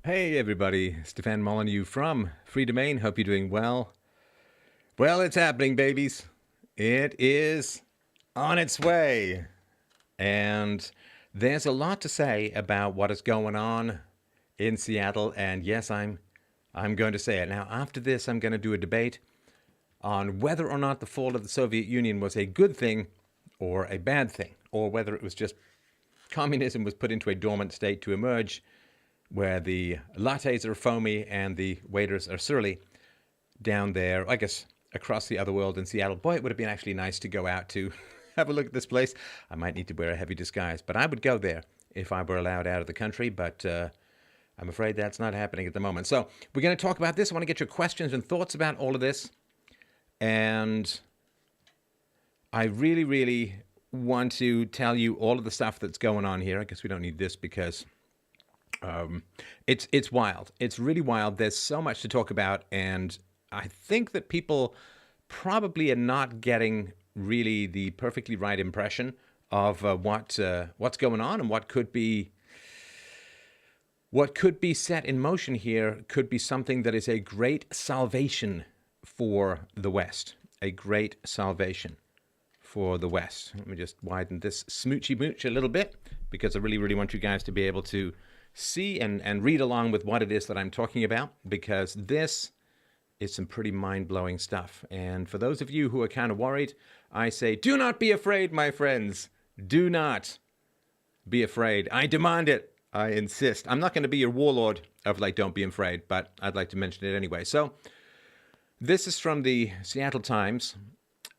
Hey everybody, Stefan Molyneux from Freedomain. Hope you're doing well. Well, it's happening, babies. It is on its way. And there's a lot to say about what is going on in Seattle. And yes, I'm going to say it. Now, after this, I'm going to do a debate on whether or not the fall of the Soviet Union was a good thing or a bad thing, or whether it was just communism was put into a dormant state to emerge where the lattes are foamy and the waiters are surly down there, I guess, across the other world in Seattle. Boy, it would have been actually nice to go out to have a look at this place. I might need to wear a heavy disguise, but I would go there if I were allowed out of the country, but I'm afraid that's not happening at the moment. So we're going to talk about this. I want to get your questions and thoughts about all of this. And I really, really want to tell you all of the stuff that's going on here. I guess we don't need this because it's wild. It's really wild. There's so much to talk about, and I think that people probably are not getting really the perfectly right impression of what's going on and what could be set in motion here. Could be something that is a great salvation for the West. A great salvation for the West. Let me just widen this smoochy mooch a little bit because I really, really want you guys to be able to see and read along with what it is that I'm talking about, because this is some pretty mind-blowing stuff. And for those of you who are kind of worried, I say, do not be afraid, my friends. Do not be afraid. I demand it. I insist. I'm not going to be your warlord of don't be afraid, but I'd like to mention it anyway. So this is from the Seattle Times,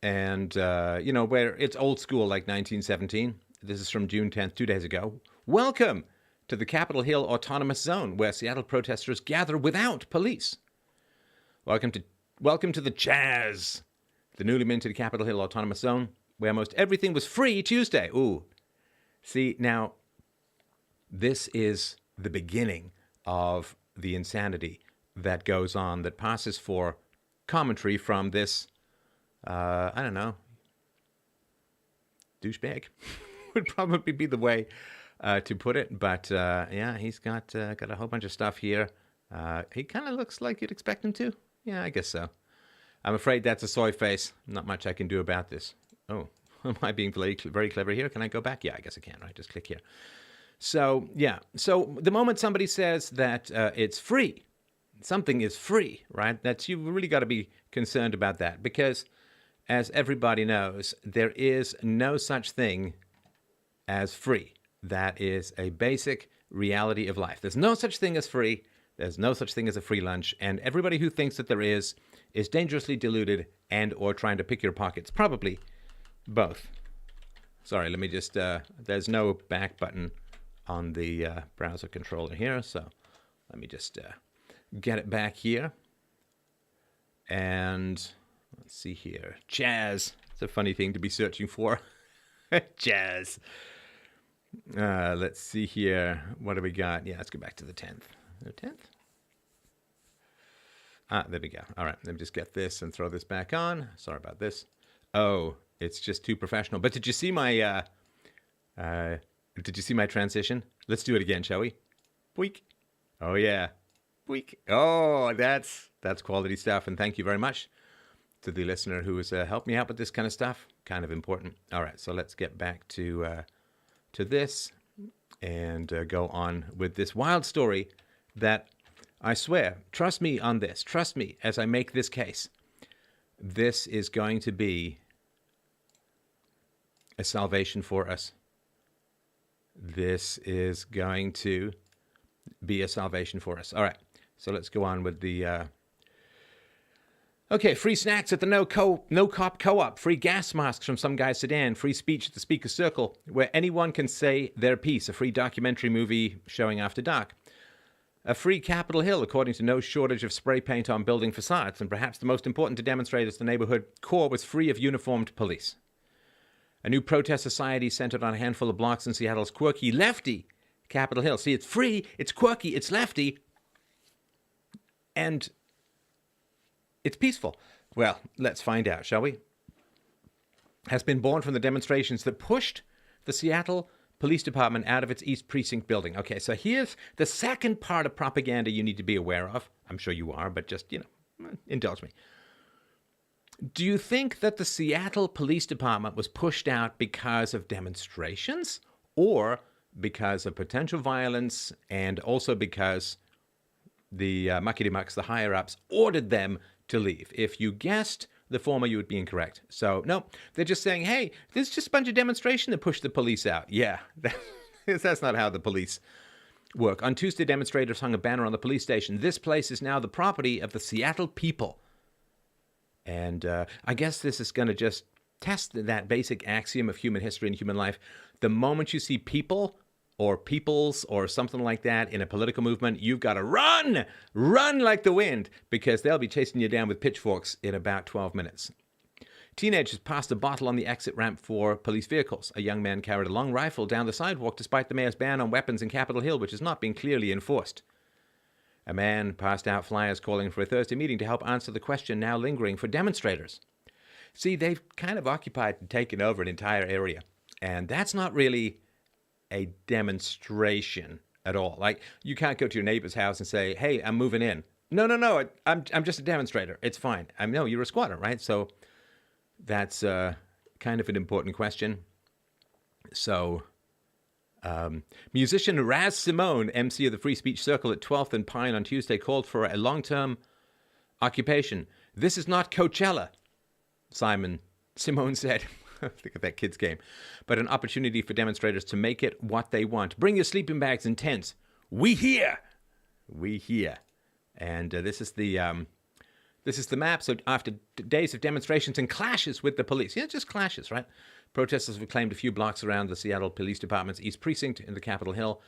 and, where it's old school, like 1917. This is from June 10th, 2 days ago. Welcome to the Capitol Hill Autonomous Zone, where Seattle protesters gather without police. Welcome to the Jazz, the newly minted Capitol Hill Autonomous Zone, where most everything was free Tuesday. Ooh. See, now, this is the beginning of the insanity that goes on, that passes for commentary from this, douchebag would probably be the way to put it. But he's got a whole bunch of stuff here. He kind of looks like you'd expect him to. Yeah, I guess so. I'm afraid that's a soy face. Not much I can do about this. Oh, am I being very, very clever here? Can I go back? Yeah, I guess I can, right? Just click here. So, yeah. So the moment somebody says that it's free, something is free, right? You've really got to be concerned about that, because as everybody knows, there is no such thing as free. That is a basic reality of life. There's no such thing as free. There's no such thing as a free lunch. And everybody who thinks that there is dangerously deluded and or trying to pick your pockets. Probably both. Sorry, let me just, there's no back button on the browser controller here. So let me just get it back here. And let's see here. Jazz. It's a funny thing to be searching for. Jazz. Let's see here. What do we got? Yeah, let's go back to the 10th. The 10th? There we go. All right, let me just get this and throw this back on. Sorry about this. Oh, it's just too professional. But did you see my transition? Let's do it again, shall we? Boink. Oh yeah. Boink. Oh, that's quality stuff. And thank you very much to the listener who has helped me out with this kind of stuff. Kind of important. All right, so let's get back to this and go on with this wild story that, I swear, trust me on this, trust me as I make this case, this is going to be a salvation for us. This is going to be a salvation for us. All right, so let's go on with the... Okay, free snacks at the No Cop Co-op, free gas masks from some guy's sedan, free speech at the Speaker's Circle, where anyone can say their piece, a free documentary movie showing after dark. A free Capitol Hill, according to no shortage of spray paint on building facades, and perhaps the most important to demonstrate is the neighborhood core was free of uniformed police. A new protest society centered on a handful of blocks in Seattle's quirky, lefty Capitol Hill. See, it's free, it's quirky, it's lefty, and it's peaceful. Well, let's find out, shall we? Has been born from the demonstrations that pushed the Seattle police department out of its East Precinct building. Okay, so here's the second part of propaganda you need to be aware of. I'm sure you are, but just, indulge me. Do you think that the Seattle Police Department was pushed out because of demonstrations or because of potential violence and also because the muckety-mucks, the higher-ups, ordered them to leave? If you guessed the former, you would be incorrect. So, no, they're just saying, hey, there's just a bunch of demonstration that pushed the police out. Yeah, that's not how the police work. On Tuesday, demonstrators hung a banner on the police station. This place is now the property of the Seattle people. And I guess this is going to just test that basic axiom of human history and human life. The moment you see people or peoples or something like that in a political movement, you've got to run like the wind, because they'll be chasing you down with pitchforks in about 12 minutes. Teenagers passed a bottle on the exit ramp for police vehicles. A young man carried a long rifle down the sidewalk despite the mayor's ban on weapons in Capitol Hill, which has not been clearly enforced. A man passed out flyers calling for a Thursday meeting to help answer the question now lingering for demonstrators. See, they've kind of occupied and taken over an entire area, and that's not really a demonstration at all. Like, you can't go to your neighbor's house and say, hey, I'm moving in. No, I'm just a demonstrator. It's fine. No, you're a squatter, right? So that's kind of an important question. So musician Raz Simone, MC of the Free Speech Circle at 12th and Pine on Tuesday, called for a long-term occupation. This is not Coachella, Simone said. Think of that kid's game. But an opportunity for demonstrators to make it what they want. Bring your sleeping bags and tents. We here. And this is the map. So after days of demonstrations and clashes with the police, just clashes, right? Protesters have claimed a few blocks around the Seattle Police Department's East Precinct in the Capitol Hill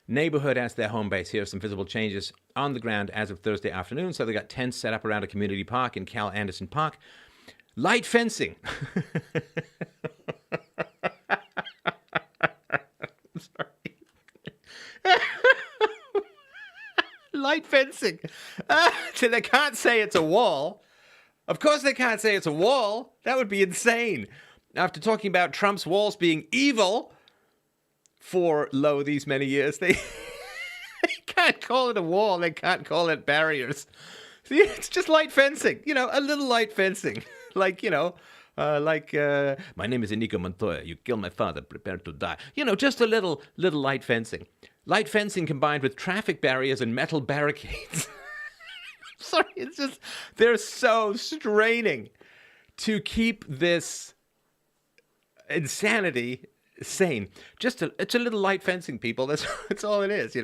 neighborhood as their home base. Here are some visible changes on the ground as of Thursday afternoon. So they got tents set up around a community park in Cal Anderson Park. Light fencing. Sorry. Light fencing. So they can't say it's a wall. Of course they can't say it's a wall. That would be insane. After talking about Trump's walls being evil for, these many years, they can't call it a wall. They can't call it barriers. See, it's just light fencing. A little light fencing. My name is Inigo Montoya. You killed my father. Prepare to die. Just a little light fencing. Light fencing combined with traffic barriers and metal barricades. Sorry, it's just, they're so straining to keep this insanity sane. It's a little light fencing, people. That's all it is,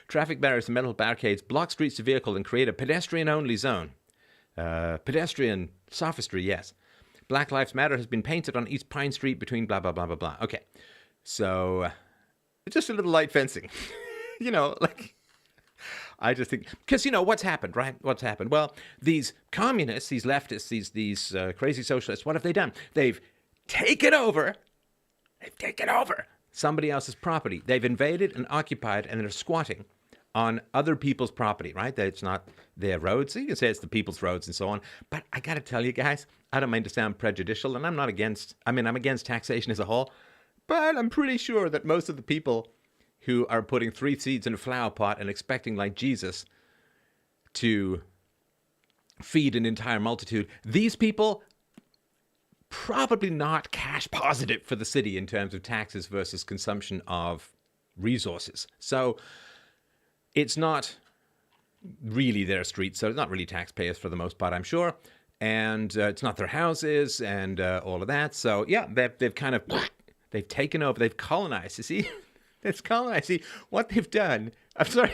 Traffic barriers and metal barricades block streets to vehicle and create a pedestrian-only zone. Pedestrian sophistry, yes. Black Lives Matter has been painted on East Pine Street between blah, blah, blah, blah, blah. Okay, so it's just a little light fencing. I just think, because, what's happened, right? What's happened? Well, these communists, these leftists, these crazy socialists, what have they done? They've taken over somebody else's property. They've invaded and occupied, and they're squatting on other people's property, right? That it's not their roads. So you can say it's the people's roads and so on. But I got to tell you guys, I don't mean to sound prejudicial, and I'm against taxation as a whole, but I'm pretty sure that most of the people who are putting 3 seeds in a flower pot and expecting, like Jesus, to feed an entire multitude, these people probably not cash positive for the city in terms of taxes versus consumption of resources. So it's not really their street, so it's not really taxpayers for the most part, I'm sure. And it's not their houses and all of that. So, yeah, they've kind of, they've taken over, they've colonized, you see? It's colonized. See, what they've done, I'm sorry,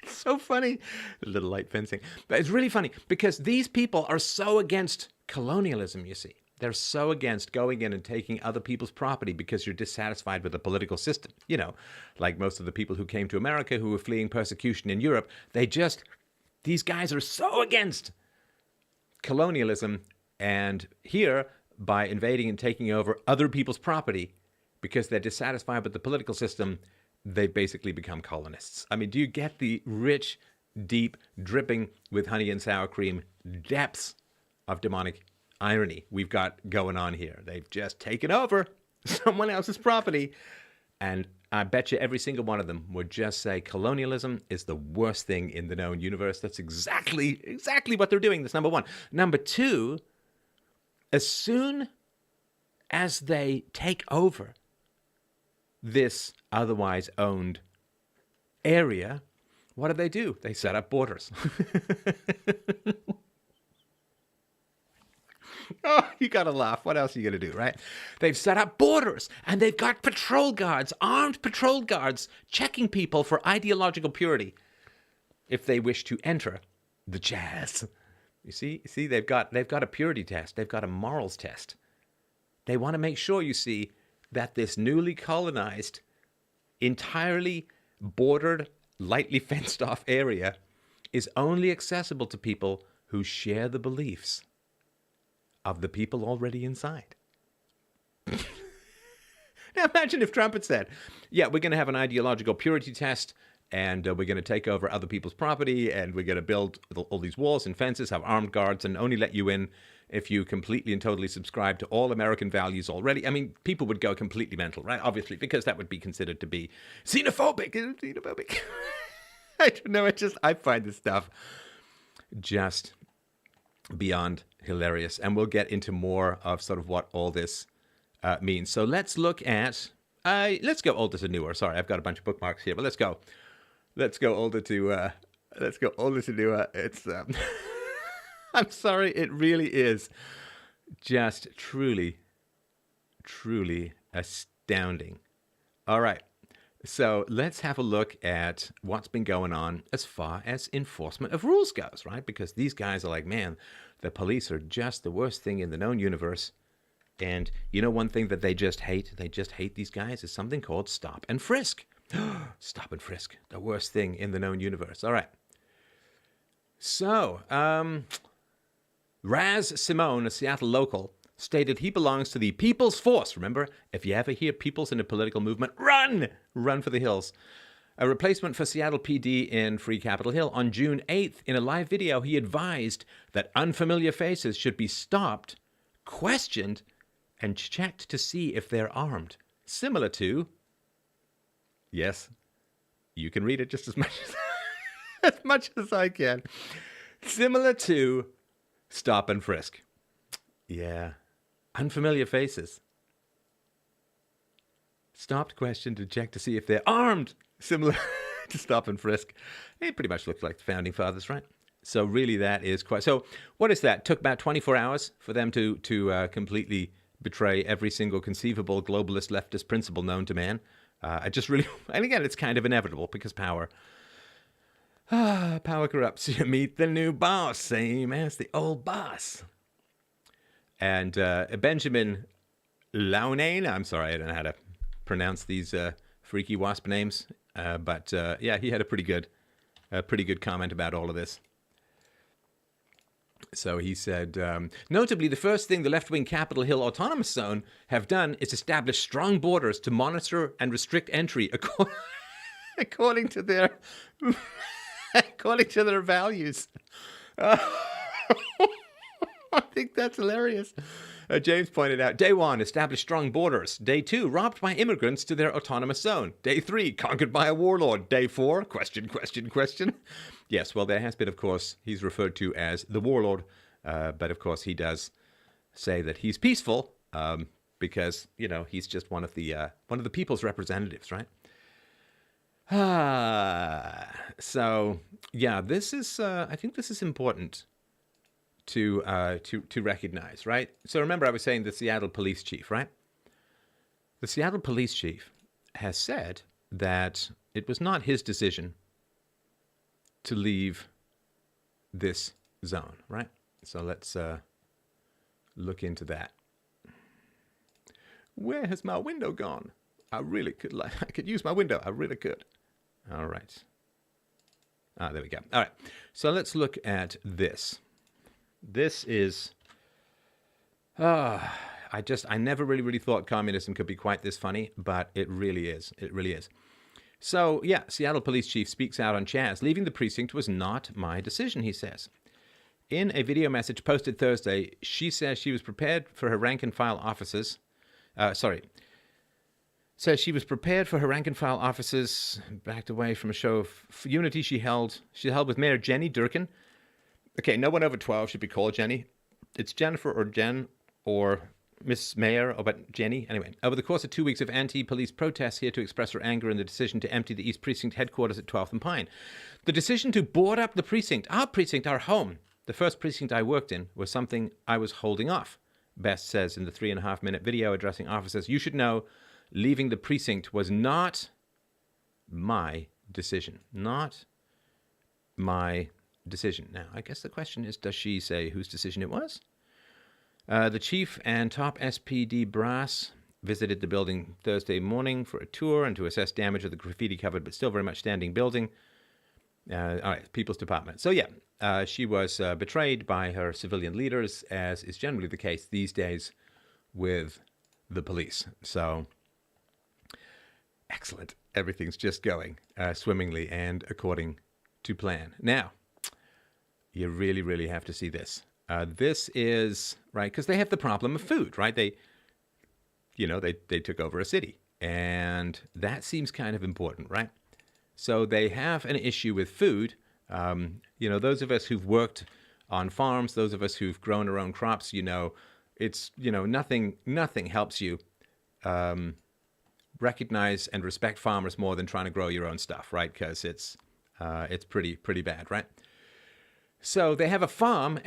it's so funny, a little light fencing. But it's really funny because these people are so against colonialism, you see. They're so against going in and taking other people's property because you're dissatisfied with the political system. Like most of the people who came to America who were fleeing persecution in Europe, these guys are so against colonialism. And here, by invading and taking over other people's property because they're dissatisfied with the political system, they've basically become colonists. I mean, do you get the rich, deep, dripping with honey and sour cream depths of demonic irony we've got going on here? They've just taken over. someone else's property. And I bet you every single one of them would just say colonialism is the worst thing in the known universe. That's exactly what they're doing. That's number one. Number two, as soon as they take over this otherwise owned area, what do? They set up borders. Oh, you gotta laugh. What else are you gonna do, right? They've set up borders, and they've got patrol guards, armed patrol guards, checking people for ideological purity if they wish to enter the jazz. You see, they've got a purity test. They've got a morals test. They want to make sure, you see, that this newly colonized, entirely bordered, lightly fenced off area is only accessible to people who share the beliefs of the people already inside. Now imagine if Trump had said, yeah, we're going to have an ideological purity test, and we're going to take over other people's property, and we're going to build all these walls and fences, have armed guards, and only let you in if you completely and totally subscribe to all American values already. I mean, people would go completely mental, right? Obviously, because that would be considered to be xenophobic. I don't know. I find this stuff just beyond hilarious. And we'll get into more of sort of what all this means. So let's look at, let's go older to newer. Sorry, I've got a bunch of bookmarks here, but let's go older to newer. It's, I'm sorry, it really is just truly astounding. All right. So let's have a look at what's been going on as far as enforcement of rules goes, right? Because these guys are like, man, the police are just the worst thing in the known universe. And you know one thing that they just hate? They just hate these guys is something called stop and frisk. Stop and frisk, the worst thing in the known universe. All right. So, Raz Simone, a Seattle local, stated he belongs to the People's Force. Remember, if you ever hear people's in a political movement, run for the hills. A replacement for Seattle PD in Free Capitol Hill. On June 8th, in a live video, he advised that unfamiliar faces should be stopped, questioned, and checked to see if they're armed. Similar to, yes, you can read it just as much as I can. Similar to stop and frisk. Yeah. Unfamiliar faces. Stopped, questioned, and checked to see if they're armed. Similar to stop and frisk. It pretty much looks like the Founding Fathers, right? So really that is quite... So what is that? It took about 24 hours for them to completely betray every single conceivable globalist leftist principle known to man. I just really... And again, it's kind of inevitable because power corrupts. You meet the new boss, same as the old boss. And Benjamin Launane, I'm sorry, I don't know how to pronounce these freaky wasp names, but yeah, he had a pretty good comment about all of this. So he said, notably, the first thing the left-wing Capitol Hill Autonomous Zone have done is establish strong borders to monitor and restrict entry according to their values. I think that's hilarious. James pointed out, Day 1, established strong borders. Day 2, robbed by immigrants to their autonomous zone. Day 3, conquered by a warlord. Day 4, question. Yes, well, there has been, of course, he's referred to as the warlord, but of course he does say that he's peaceful because, you know, he's just one of the people's representatives, right? So, yeah, this is, I think this is important to recognize, right? So remember I was saying the Seattle police chief, right? The Seattle police chief has said that it was not his decision to leave this zone, right? So let's look into that. Where has my window gone? I could use my window. I really could. All right. There we go. All right. So let's look at this. This is, I never really thought communism could be quite this funny, but it really is. It really is. So, yeah, Seattle police chief speaks out on Chaz. Leaving the precinct was not my decision, he says. In a video message posted Thursday, she says she was prepared for her rank and file officers. Says she was prepared for her rank and file officers, backed away from a show of unity she held with Mayor Jenny Durkin. Okay, no one over 12 should be called Jenny. It's Jennifer or Jen or Miss Mayor, or but Jenny. Anyway, over the course of 2 weeks of anti-police protests, here to express her anger in the decision to empty the East Precinct headquarters at 12th and Pine. The decision to board up the precinct, our home, the first precinct I worked in, was something I was holding off, Best says in the 3.5-minute video addressing officers. You should know, leaving the precinct was not my decision. Not my decision. Now, I guess the question is, does she say whose decision it was? The chief and top SPD brass visited the building Thursday morning for a tour and to assess damage of the graffiti-covered but still very much standing building. All right, People's Department. So yeah, she was betrayed by her civilian leaders, as is generally the case these days with the police. So, excellent. Everything's just going swimmingly and according to plan. Now, you really, really have to see this. This is, right, because they have the problem of food, right? They took over a city, and that seems kind of important, right? So they have an issue with food. Those of us who've worked on farms, those of us who've grown our own crops, nothing helps you recognize and respect farmers more than trying to grow your own stuff, right? Because it's pretty bad, right? So they have a farm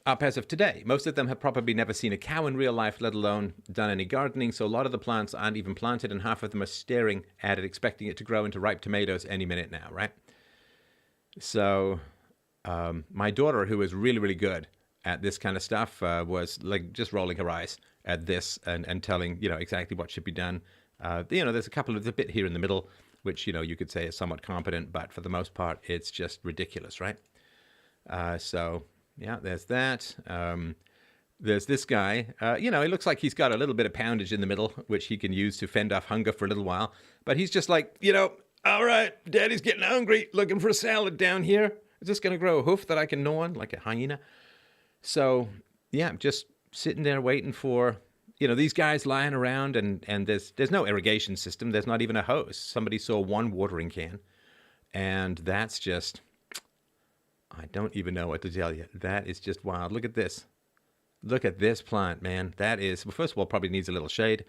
up as of today. Most of them have probably never seen a cow in real life, let alone done any gardening. So a lot of the plants aren't even planted, and half of them are staring at it, expecting it to grow into ripe tomatoes any minute now, right? So my daughter, who is really, really good at this kind of stuff, was like just rolling her eyes at this and telling, exactly what should be done. There's a bit here in the middle, which, you could say is somewhat competent, but for the most part, it's just ridiculous, right? So, yeah, there's that. There's this guy. It looks like he's got a little bit of poundage in the middle, which he can use to fend off hunger for a little while. But he's just like, all right, Daddy's getting hungry, looking for a salad down here. Is this going to grow a hoof that I can gnaw on like a hyena? So, yeah, just sitting there waiting for, these guys lying around, and there's no irrigation system. There's not even a hose. Somebody saw one watering can, and that's just... I don't even know what to tell you. That is just wild. Look at this. Look at this plant, man. That is, well, first of all, probably needs a little shade,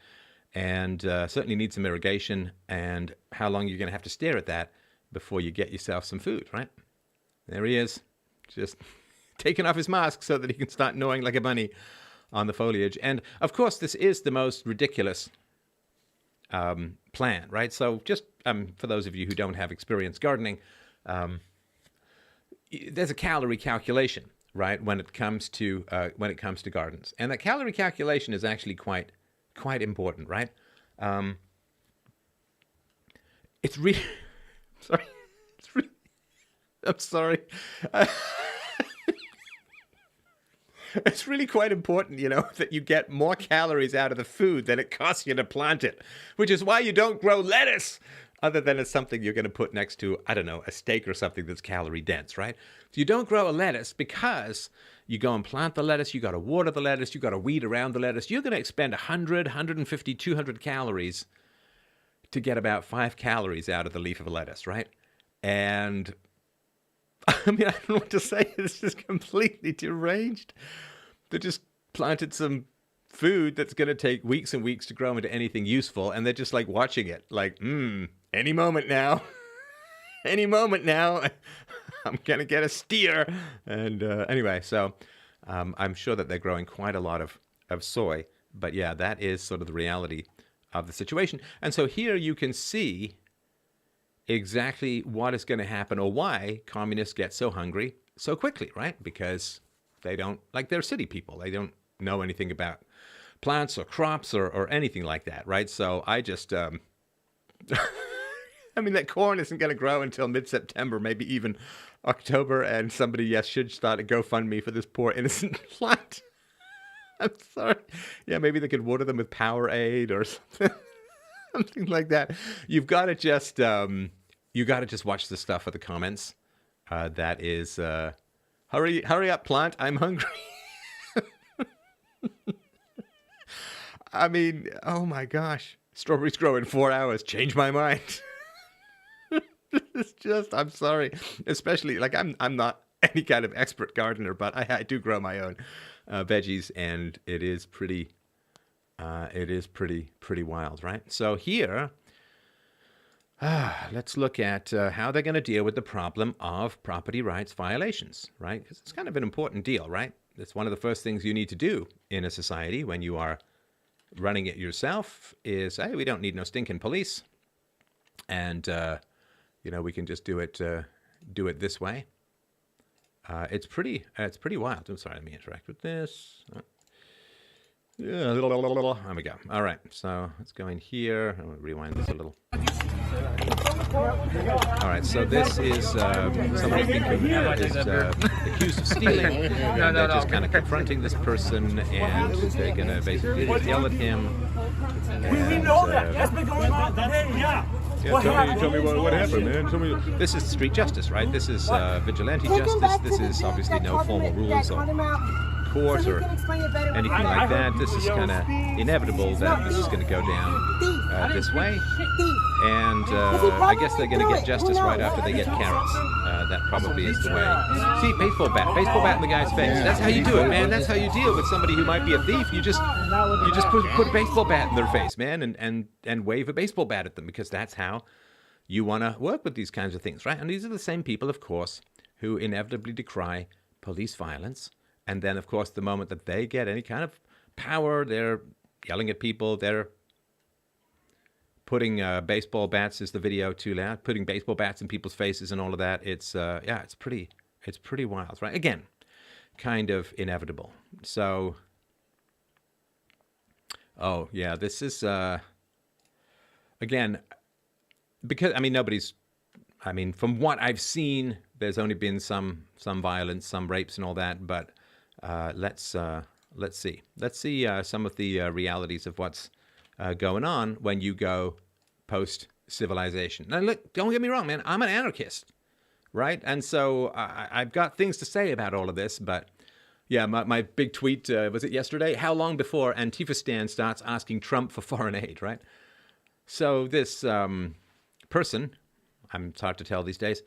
and certainly needs some irrigation, and how long you're going to have to stare at that before you get yourself some food, right? There he is, just taking off his mask so that he can start gnawing like a bunny on the foliage. And, of course, this is the most ridiculous plant, right? So just for those of you who don't have experience gardening, there's a calorie calculation, right, when it comes to gardens, and that calorie calculation is actually quite important, right? It's really sorry, I'm sorry. It's really quite important, that you get more calories out of the food than it costs you to plant it, which is why you don't grow lettuce. Other than it's something you're going to put next to, I don't know, a steak or something that's calorie dense, right? So you don't grow a lettuce because you go and plant the lettuce, you got to water the lettuce, you got to weed around the lettuce. You're going to expend 100, 150, 200 calories to get about 5 calories out of the leaf of a lettuce, right? And I mean, I don't know what to say. It's just completely deranged. They just planted some food that's going to take weeks and weeks to grow into anything useful, and they're just like watching it like, any moment now, any moment now, I'm going to get a steer. And anyway, so I'm sure that they're growing quite a lot of soy, but yeah, that is sort of the reality of the situation. And so here you can see exactly what is going to happen, or why communists get so hungry so quickly, right? Because they don't, like, they're city people. They don't know anything about plants or crops or anything like that, right? So I just, I mean, that corn isn't going to grow until mid-September, maybe even October, and somebody, yes, should start a GoFundMe for this poor innocent plant. I'm sorry. Yeah, maybe they could water them with Powerade or something, something like that. You've got to just, watch the stuff for the comments. That is, hurry up, plant, I'm hungry. I mean, oh my gosh. Strawberries grow in 4 hours. Change my mind. It's just, I'm sorry. Especially, like, I'm not any kind of expert gardener, but I do grow my own veggies, and it is pretty wild, right? So here, let's look at how they're going to deal with the problem of property rights violations, right? Because it's kind of an important deal, right? It's one of the first things you need to do in a society when you are running it yourself is, hey, we don't need no stinking police. And, we can just do it this way. It's pretty wild. I'm sorry, let me interact with this. Yeah, there we go. All right, so let's go in here. I'm going to rewind this a little. All right, so this is somebody is accused of stealing, and they're just kind of confronting this person, and they're going to basically yell at him. We know that. That's been going on today, yeah. Yeah, tell me what happened, man. This is street justice, right? This is vigilante justice. This is obviously no formal rules or court or anything like that. This is kind of inevitable that this is going to go down this way. And I guess they're going to get justice right after they get carrots. That probably is the way. See, baseball bat in the guy's face. That's how you do it, man. That's how you deal with somebody who might be a thief. You just put a baseball bat in their face, man, and wave a baseball bat at them, because that's how you want to work with these kinds of things, right? And these are the same people, of course, who inevitably decry police violence. And then, of course, the moment that they get any kind of power, they're yelling at people. They're putting baseball bats, is the video too loud? Putting baseball bats in people's faces and all of that. It's pretty wild, right? Again, kind of inevitable. So, oh yeah, this is again, because from what I've seen, there's only been some violence, some rapes and all that, but let's see some of the realities of what's going on when you go post-civilization. Now, look, don't get me wrong, man. I'm an anarchist, right? And so I've got things to say about all of this, but yeah, my big tweet, was it yesterday? How long before ANTIFASTAN starts asking Trump for foreign aid, right? So this person, it's hard to tell these days,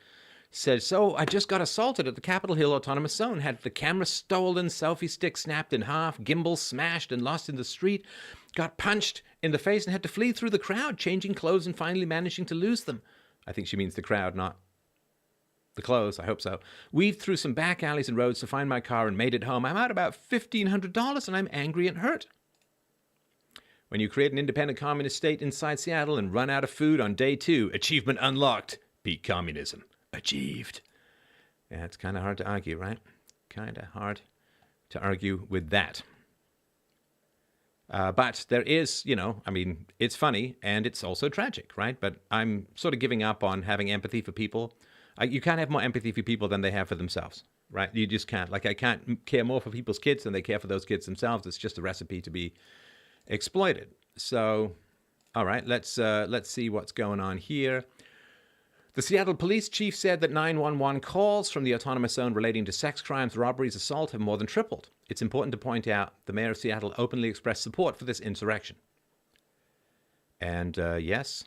said, so I just got assaulted at the Capitol Hill Autonomous Zone, had the camera stolen, selfie stick snapped in half, gimbal smashed and lost in the street, got punched in the face and had to flee through the crowd, changing clothes and finally managing to lose them. I think she means the crowd, not the clothes. I hope so. Weaved through some back alleys and roads to find my car and made it home. I'm out about $1,500 and I'm angry and hurt. When you create an independent communist state inside Seattle and run out of food on day 2, achievement unlocked. Beat communism. Achieved. Yeah, it's kind of hard to argue, right? Kind of hard to argue with that. But there is, it's funny and it's also tragic, right? But I'm sort of giving up on having empathy for people. You can't have more empathy for people than they have for themselves, right? You just can't. Like, I can't care more for people's kids than they care for those kids themselves. It's just a recipe to be exploited. So, all right, let's see what's going on here. The Seattle police chief said that 911 calls from the autonomous zone relating to sex crimes, robberies, assault have more than tripled. It's important to point out the mayor of Seattle openly expressed support for this insurrection. And yes,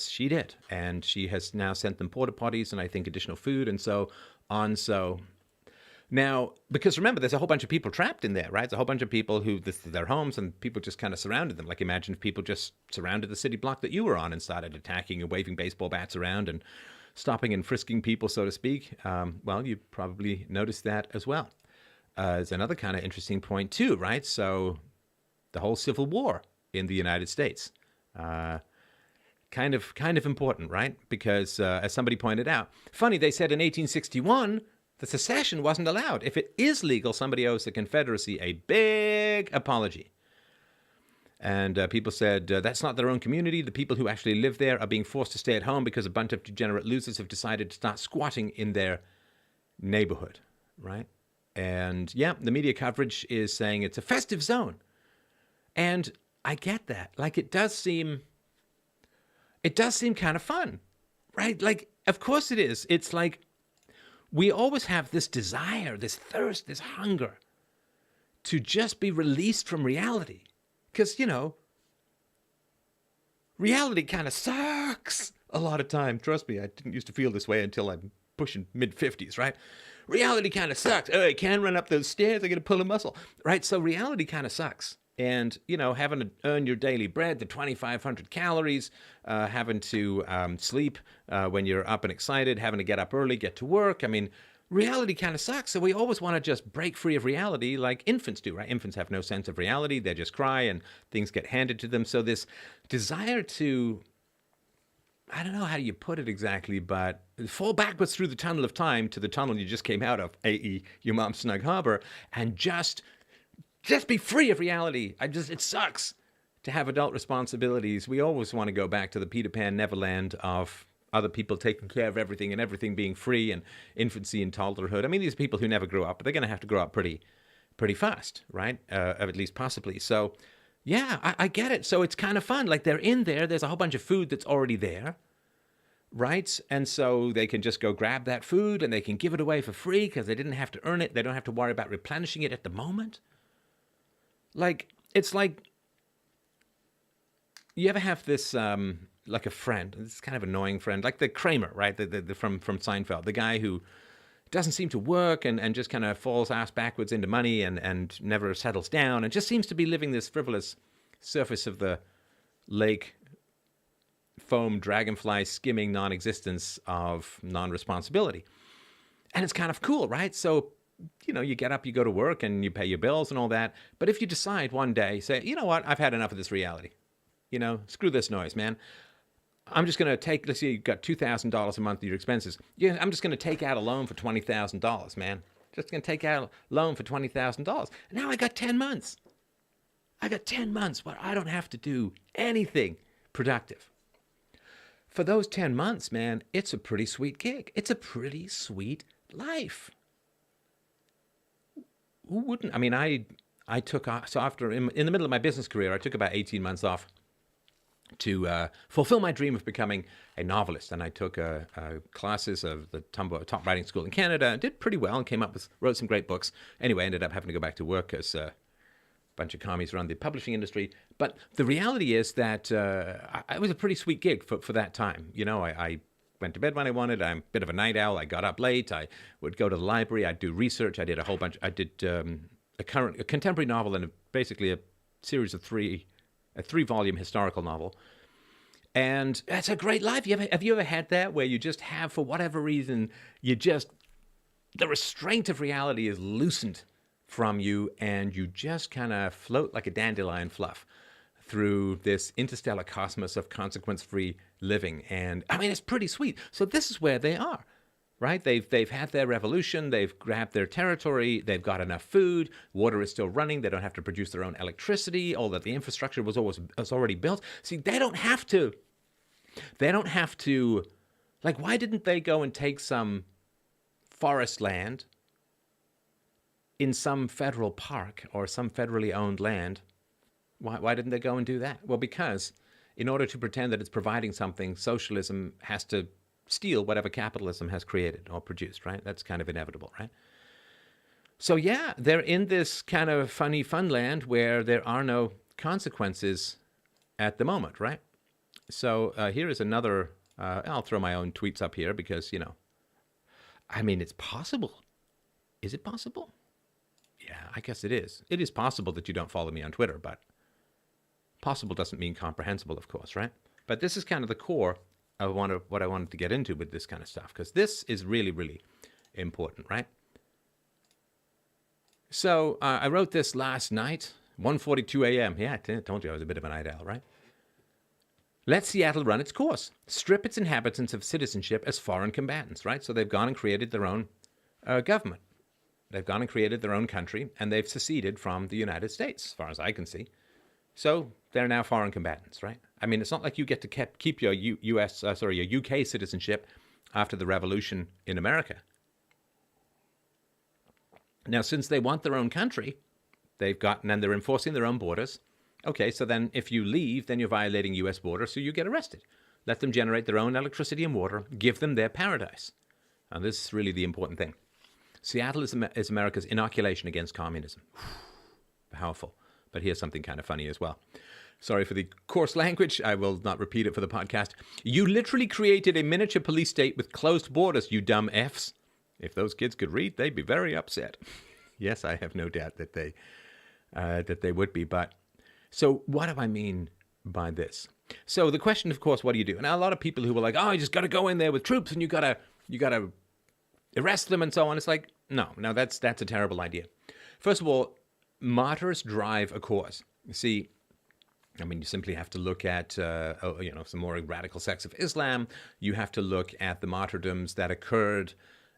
she did. And she has now sent them porta potties and I think additional food and so on. So now, because remember, there's a whole bunch of people trapped in there, right? There's a whole bunch of people who, this is their homes and people just kind of surrounded them. Like, imagine if people just surrounded the city block that you were on and started attacking and waving baseball bats around and stopping and frisking people, so to speak. Well, you probably noticed that as well. There's another kind of interesting point too, right? So the whole Civil War in the United States, kind of important, right? Because as somebody pointed out, funny, they said in 1861, the secession wasn't allowed. If it is legal, somebody owes the Confederacy a big apology. And people said, that's not their own community. The people who actually live there are being forced to stay at home because a bunch of degenerate losers have decided to start squatting in their neighborhood, right? And yeah, the media coverage is saying it's a festive zone. And I get that. Like, it does seem kind of fun, right? Like, of course it is. It's like, we always have this desire, this thirst, this hunger to just be released from reality. Because, reality kind of sucks a lot of time. Trust me, I didn't used to feel this way until I'm pushing mid-50s, right? Reality kind of sucks. Oh, I can't run up those stairs. I got to pull a muscle, right? So reality kind of sucks. And, you know, having to earn your daily bread, the 2,500 calories, having to sleep when you're up and excited, having to get up early, get to work. I mean, reality kind of sucks. So we always want to just break free of reality like infants do, right? Infants have no sense of reality. They just cry and things get handed to them. So this desire to, I don't know how you put it exactly, but fall backwards through the tunnel of time to the tunnel you just came out of, i.e. your mom's snug harbor, and just be free of reality. It sucks to have adult responsibilities. We always want to go back to the Peter Pan Neverland of other people taking care of everything and everything being free and infancy and toddlerhood. I mean, these are people who never grew up, but they're going to have to grow up pretty fast, right? At least possibly. So, yeah, I get it. So it's kind of fun. Like they're in there. There's a whole bunch of food that's already there, right? And so they can just go grab that food and they can give it away for free because they didn't have to earn it. They don't have to worry about replenishing it at the moment. Like, it's like, you ever have this, like a friend, this kind of annoying friend, like the Kramer, right? From Seinfeld, the guy who doesn't seem to work and just kind of falls ass backwards into money and never settles down and just seems to be living this frivolous surface of the lake foam dragonfly skimming non-existence of non-responsibility. And it's kind of cool, right? So, you know, you get up, you go to work, and you pay your bills and all that. But if you decide one day, say, you know what, I've had enough of this reality. You know, screw this noise, man. I'm just going to take, let's say you've got $2,000 a month of your expenses. Yeah, I'm just going to take out a loan for $20,000, man. Just going to take out a loan for $20,000. And now I got 10 months. I got 10 months where I don't have to do anything productive. For those 10 months, man, it's a pretty sweet gig. It's a pretty sweet life. Who wouldn't? I mean, I took off, so after, in the middle of my business career, I took about 18 months off to fulfill my dream of becoming a novelist. And I took classes of the top writing school in Canada and did pretty well and wrote some great books. Anyway, ended up having to go back to work as a bunch of commies run the publishing industry. But the reality is that it was a pretty sweet gig for that time. You know, I went to bed when I wanted. I'm a bit of a night owl. I got up late. I would go to the library. I'd do research. I did a whole bunch. I did a contemporary novel and basically a series of a 3-volume historical novel. And it's a great life. Have you ever had that where you just have, for whatever reason, the restraint of reality is loosened from you and you just kind of float like a dandelion fluff through this interstellar cosmos of consequence-free living. And I mean, it's pretty sweet. So this is where they are, right? They've had their revolution. They've grabbed their territory. They've got enough food. Water is still running. They don't have to produce their own electricity. All that the infrastructure was already built. See, they don't have to. Like, why didn't they go and take some forest land in some federal park or some federally owned land? Why didn't they go and do that? Well, because in order to pretend that it's providing something, socialism has to steal whatever capitalism has created or produced, right? That's kind of inevitable, right? So yeah, they're in this kind of funny fun land where there are no consequences at the moment, right? So here is another, I'll throw my own tweets up here because, you know, I mean, it's possible. Is it possible? Yeah, I guess it is. It is possible that you don't follow me on Twitter, but possible doesn't mean comprehensible, of course, right? But this is kind of the core of what I wanted to get into with this kind of stuff, because this is really, really important, right? So I wrote this last night, 1:42 a.m. Yeah, I told you I was a bit of a night owl, right? Let Seattle run its course. Strip its inhabitants of citizenship as foreign combatants, right? So they've gone and created their own government. They've gone and created their own country, and they've seceded from the United States, as far as I can see. So they're now foreign combatants, right? I mean, it's not like you get to keep your your UK citizenship after the revolution in America. Now, since they want their own country, and they're enforcing their own borders. Okay, so then if you leave, then you're violating U.S. borders, so you get arrested. Let them generate their own electricity and water. Give them their paradise. And this is really the important thing. Seattle is America's inoculation against communism. Powerful. But here's something kind of funny as well. Sorry for the coarse language. I will not repeat it for the podcast. You literally created a miniature police state with closed borders, you dumb Fs. If those kids could read, they'd be very upset. Yes, I have no doubt that they would be. But so what do I mean by this? So the question, of course, what do you do? Now, a lot of people who were like, oh, you just got to go in there with troops and you got to arrest them and so on. It's like, no, that's a terrible idea. First of all, martyrs drive a cause. You see, I mean, you simply have to look at, some more radical sects of Islam. You have to look at the martyrdoms that occurred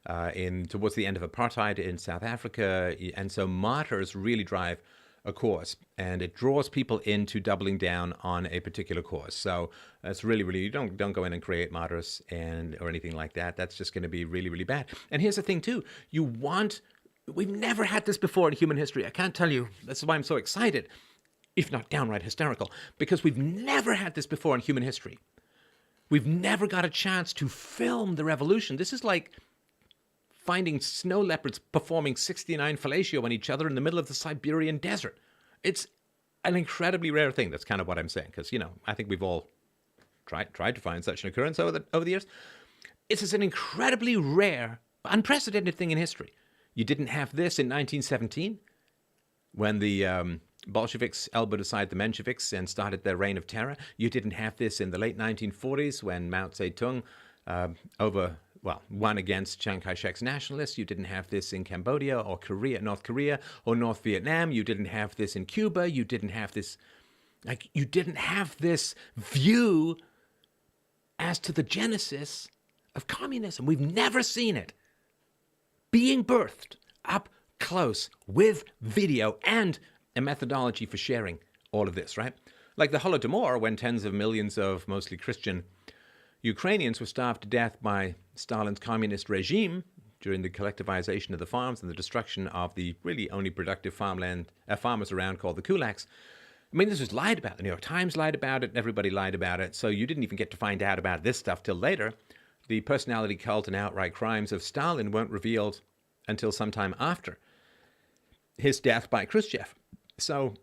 towards the end of apartheid in South Africa. And so martyrs really drive a cause, and it draws people into doubling down on a particular cause. So that's really, you don't go in and create martyrs or anything like that. That's just going to be really, really bad. And here's the thing too. We've never had this before in human history. I can't tell you. That's why I'm so excited, if not downright hysterical, because we've never had this before in human history. We've never got a chance to film the revolution. This is like finding snow leopards performing 69 fellatio on each other in the middle of the Siberian desert. It's an incredibly rare thing. That's kind of what I'm saying, because, I think we've all tried to find such an occurrence over the years. It's an incredibly rare, unprecedented thing in history. You didn't have this in 1917 when the Bolsheviks elbowed aside the Mensheviks and started their reign of terror. You didn't have this in the late 1940s when Mao Zedong won against Chiang Kai-shek's nationalists. You didn't have this in Cambodia or North Korea or North Vietnam. You didn't have this in Cuba. You didn't have this view as to the genesis of communism. We've never seen it being birthed up close with video and a methodology for sharing all of this, right? Like the Holodomor, when tens of millions of mostly Christian Ukrainians were starved to death by Stalin's communist regime during the collectivization of the farms and the destruction of the really only productive farmers around called the kulaks. I mean, this was lied about. The New York Times lied about it. Everybody lied about it. So you didn't even get to find out about this stuff till later. The personality cult and outright crimes of Stalin weren't revealed until sometime after his death by Khrushchev. So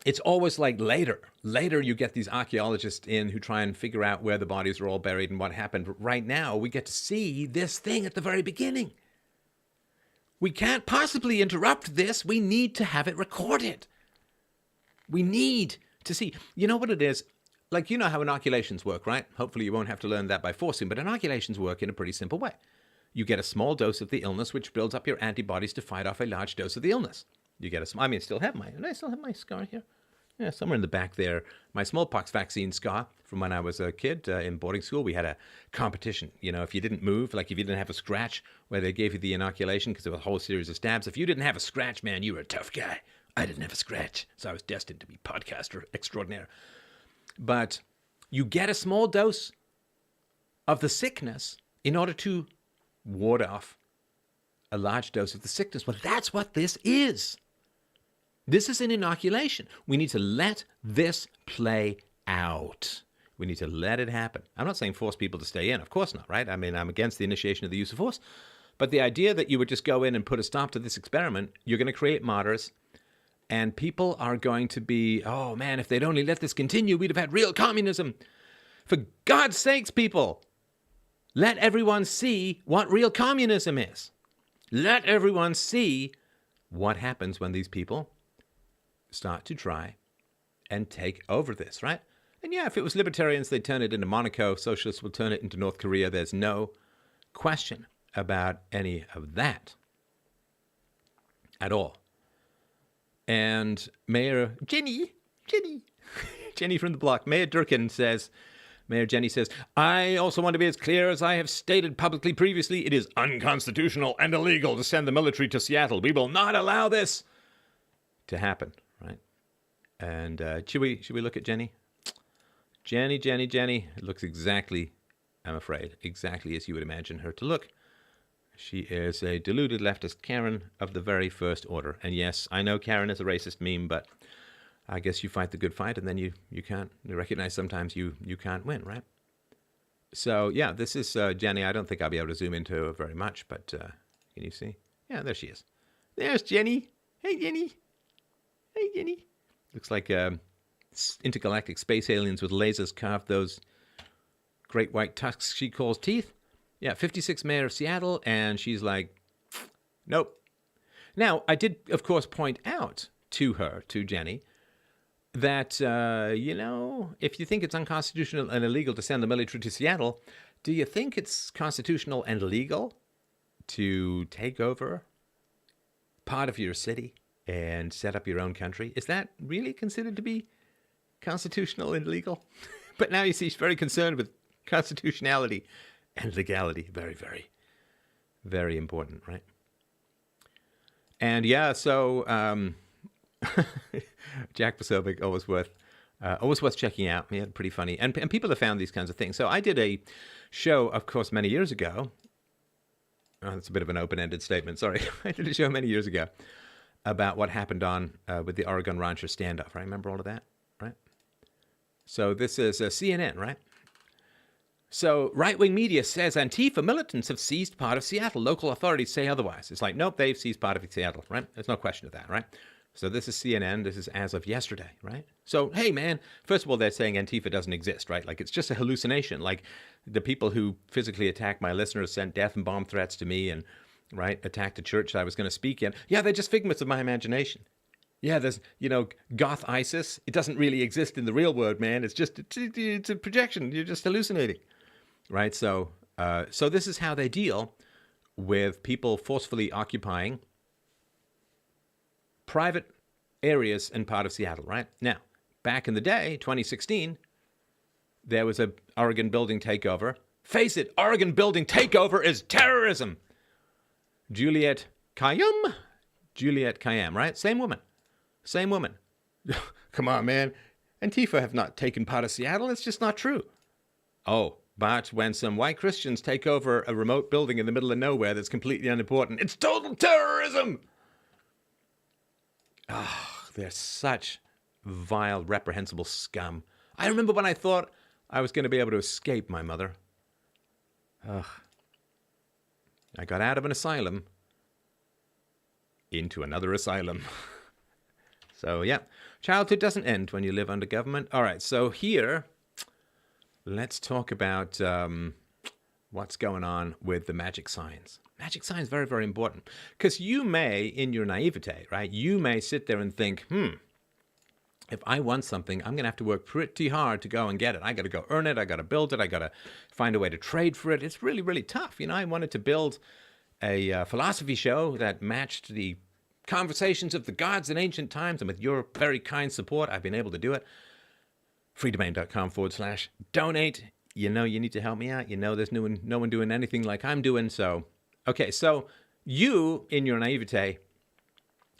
it's always like later you get these archaeologists in who try and figure out where the bodies are all buried and what happened. But right now, we get to see this thing at the very beginning. We can't possibly interrupt this. We need to have it recorded. We need to see. You know what it is? Like, you know how inoculations work, right? Hopefully you won't have to learn that by forcing, but inoculations work in a pretty simple way. You get a small dose of the illness, which builds up your antibodies to fight off a large dose of the illness. You get I still have my scar here? Yeah, somewhere in the back there. My smallpox vaccine scar from when I was a kid in boarding school. We had a competition. If you didn't move, like if you didn't have a scratch where they gave you the inoculation because there was a whole series of stabs. If you didn't have a scratch, man, you were a tough guy. I didn't have a scratch, so I was destined to be podcaster extraordinaire. But you get a small dose of the sickness in order to ward off a large dose of the sickness. Well, that's what this is. This is an inoculation. We need to let this play out. We need to let it happen. I'm not saying force people to stay in. Of course not, right? I mean, I'm against the initiation of the use of force. But the idea that you would just go in and put a stop to this experiment, you're going to create martyrs. And people are going to be, oh man, if they'd only let this continue, we'd have had real communism. For God's sakes, people, let everyone see what real communism is. Let everyone see what happens when these people start to try and take over this, right? And yeah, if it was libertarians, they'd turn it into Monaco. Socialists will turn it into North Korea. There's no question about any of that at all. And Mayor Jenny from the block, Mayor Jenny says, I also want to be as clear as I have stated publicly previously. It is unconstitutional and illegal to send the military to Seattle. We will not allow this to happen, right? And should we look at Jenny? Jenny. It looks exactly, I'm afraid, exactly as you would imagine her to look. She is a deluded leftist Karen of the very first order. And yes, I know Karen is a racist meme, but I guess you fight the good fight, and then you can't recognize sometimes you can't win, right? So yeah, this is Jenny. I don't think I'll be able to zoom into her very much, but can you see? Yeah, there she is. There's Jenny. Hey, Jenny. Looks like intergalactic space aliens with lasers carved those great white tusks she calls teeth. Yeah, 56 mayor of Seattle, and she's like, nope. Now, I did, of course, point out to her, to Jenny, that, if you think it's unconstitutional and illegal to send the military to Seattle, do you think it's constitutional and legal to take over part of your city and set up your own country? Is that really considered to be constitutional and legal? But now you see she's very concerned with constitutionality and legality. Very, very, very important, right? And yeah, so Jack Posobiec, always worth checking out. Yeah, pretty funny. And people have found these kinds of things. So I did a show, of course, many years ago. Oh, that's a bit of an open-ended statement. Sorry. I did a show many years ago about what happened on with the Oregon Rancher standoff. Right? Remember all of that, right? So this is CNN, right? So right-wing media says Antifa militants have seized part of Seattle. Local authorities say otherwise. It's like, nope, they've seized part of Seattle, right? There's no question of that, right? So this is CNN. This is as of yesterday, right? So, hey, man, first of all, they're saying Antifa doesn't exist, right? Like, it's just a hallucination. Like, the people who physically attacked my listeners sent death and bomb threats to me and, right, attacked a church I was going to speak in. Yeah, they're just figments of my imagination. Yeah, there's, goth ISIS. It doesn't really exist in the real world, man. It's just, it's a projection. You're just hallucinating. Right, so this is how they deal with people forcefully occupying private areas in part of Seattle, right? Now, back in the day, 2016, there was a Oregon building takeover. Face it, Oregon building takeover is terrorism. Juliette Kayyem, right? Same woman. Come on, man. Antifa have not taken part of Seattle. It's just not true. Oh. But when some white Christians take over a remote building in the middle of nowhere that's completely unimportant, it's total terrorism! Oh, they're such vile, reprehensible scum. I remember when I thought I was going to be able to escape my mother. Ugh. I got out of an asylum into another asylum. So, yeah. Childhood doesn't end when you live under government. All right, so here... let's talk about what's going on with the magic signs. Magic signs, very, very important. Because you may, in your naivete, right, you may sit there and think, if I want something, I'm going to have to work pretty hard to go and get it. I got to go earn it. I got to build it. I got to find a way to trade for it. It's really, really tough. I wanted to build a philosophy show that matched the conversations of the gods in ancient times. And with your very kind support, I've been able to do it. Freedomain.com/donate. You need to help me out. There's no one doing anything like I'm doing. So, okay. So you, in your naivete,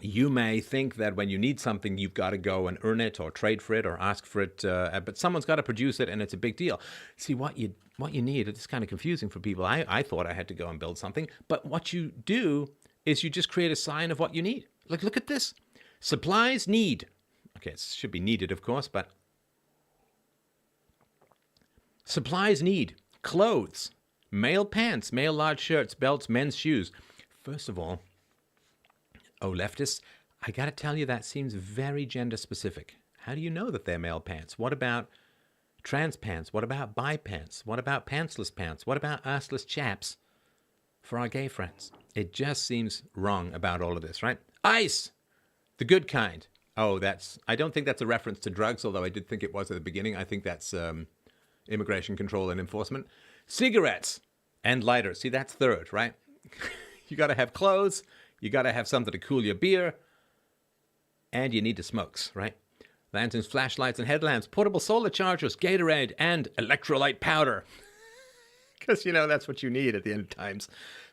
you may think that when you need something, you've got to go and earn it or trade for it or ask for it. But someone's got to produce it, and it's a big deal. See, what you need, it's kind of confusing for people. I thought I had to go and build something. But what you do is you just create a sign of what you need. Like, look at this. Supplies need. Okay, it should be needed, of course, but... supplies need clothes, male pants, male large shirts, belts, men's shoes. First of all, leftists, I got to tell you, that seems very gender specific. How do you know that they're male pants? What about trans pants? What about bi pants? What about pantsless pants? What about assless chaps for our gay friends? It just seems wrong about all of this, right? Ice, the good kind. Oh, I don't think that's a reference to drugs, although I did think it was at the beginning. I think that's... immigration control and enforcement. Cigarettes and lighters. See, that's third, right? You got to have clothes. You got to have something to cool your beer. And you need the smokes, right? Lanterns, flashlights, and headlamps, portable solar chargers, Gatorade, and electrolyte powder. Because, that's what you need at the end of times.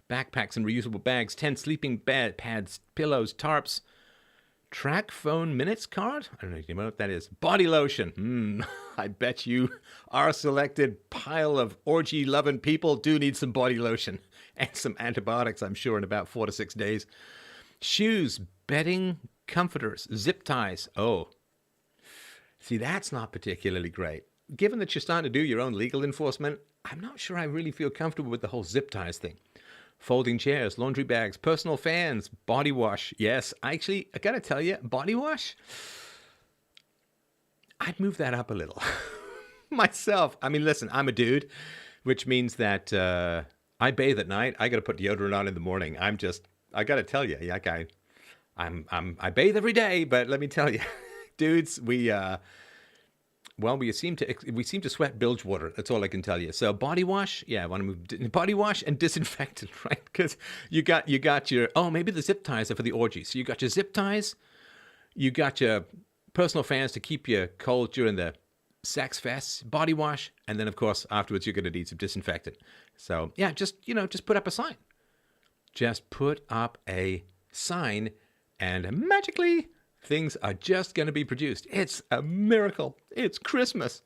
Backpacks and reusable bags, 10 sleeping bed pads, pillows, tarps, track phone minutes card? I don't know what that is. Body lotion. I bet you our selected pile of orgy-loving people do need some body lotion. And some antibiotics, I'm sure, in about 4 to 6 days. Shoes, bedding, comforters, zip ties. Oh, see, that's not particularly great. Given that you're starting to do your own legal enforcement, I'm not sure I really feel comfortable with the whole zip ties thing. Folding chairs, laundry bags, personal fans, body wash. Yes, actually, I gotta tell you, body wash, I'd move that up a little myself. I mean, listen, I'm a dude, which means that I bathe at night. I got to put deodorant on in the morning. I got to tell you, yeah, I bathe every day, but let me tell you, dudes, we seem to sweat bilge water. That's all I can tell you. So body wash, yeah, I want to move body wash and disinfectant, right? Because you got your, maybe the zip ties are for the orgies. So you got your zip ties, you got your personal fans to keep you cold during the sex fests, body wash, and then of course afterwards you're going to need some disinfectant. So yeah, just put up a sign. Just put up a sign, and magically things are just going to be produced. It's a miracle. It's Christmas.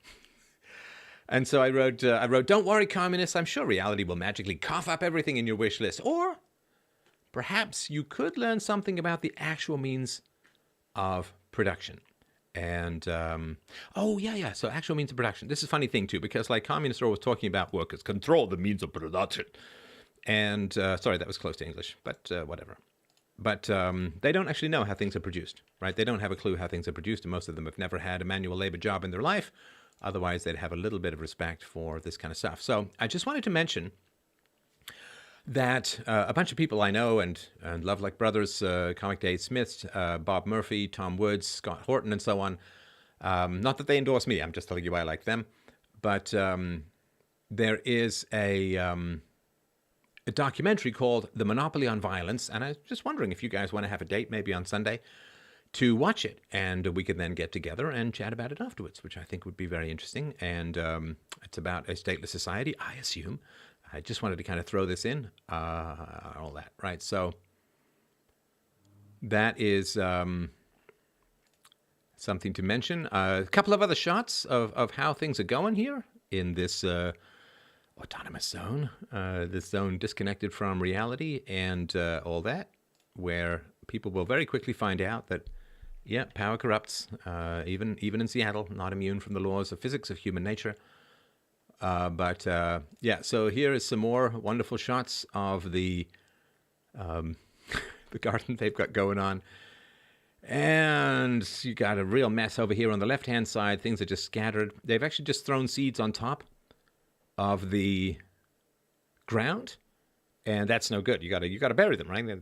And so I wrote, don't worry, communists. I'm sure reality will magically cough up everything in your wish list. Or perhaps you could learn something about the actual means of production. And, so actual means of production. This is a funny thing, too, because like communists are always talking about workers control the means of production. And, sorry, that was close to English, but whatever. But they don't actually know how things are produced, right? They don't have a clue how things are produced, and most of them have never had a manual labor job in their life. Otherwise, they'd have a little bit of respect for this kind of stuff. So I just wanted to mention that a bunch of people I know and love like brothers, Comic Dave Smith, Bob Murphy, Tom Woods, Scott Horton, and so on. Not that they endorse me. I'm just telling you why I like them. But there is a documentary called The Monopoly on Violence, and I was just wondering if you guys want to have a date, maybe on Sunday, to watch it, and we could then get together and chat about it afterwards, which I think would be very interesting. And it's about a stateless society, I assume. I just wanted to kind of throw this in, all that, right? So that is something to mention. A couple of other shots of how things are going here in this autonomous zone, this zone disconnected from reality and all that, where people will very quickly find out that, yeah, power corrupts, even in Seattle, not immune from the laws of physics of human nature. So here is some more wonderful shots of the the garden they've got going on. And you got a real mess over here on the left-hand side. Things are just scattered. They've actually just thrown seeds on top of the ground, and that's no good. You gotta bury them, right? They're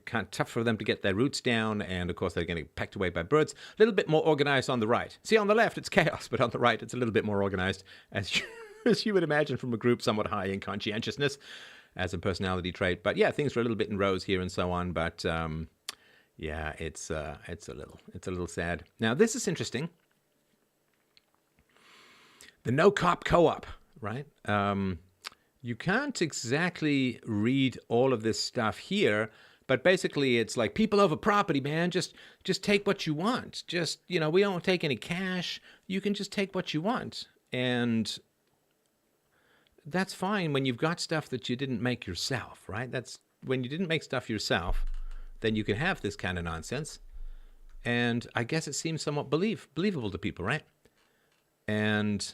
kind of tough for them to get their roots down, and of course they're getting pecked away by birds. A little bit more organized on the right. See, on the left it's chaos, but on the right it's a little bit more organized, as you would imagine from a group somewhat high in conscientiousness as a personality trait. But yeah, things are a little bit in rows here and so on. But yeah, it's a little sad. Now this is interesting. The no cop co-op. Right? You can't exactly read all of this stuff here, but basically it's like people over property, man. Just take what you want. Just, we don't take any cash. You can just take what you want. And that's fine when you've got stuff that you didn't make yourself, right? That's when you didn't make stuff yourself, then you can have this kind of nonsense. And I guess it seems somewhat believable to people, right? And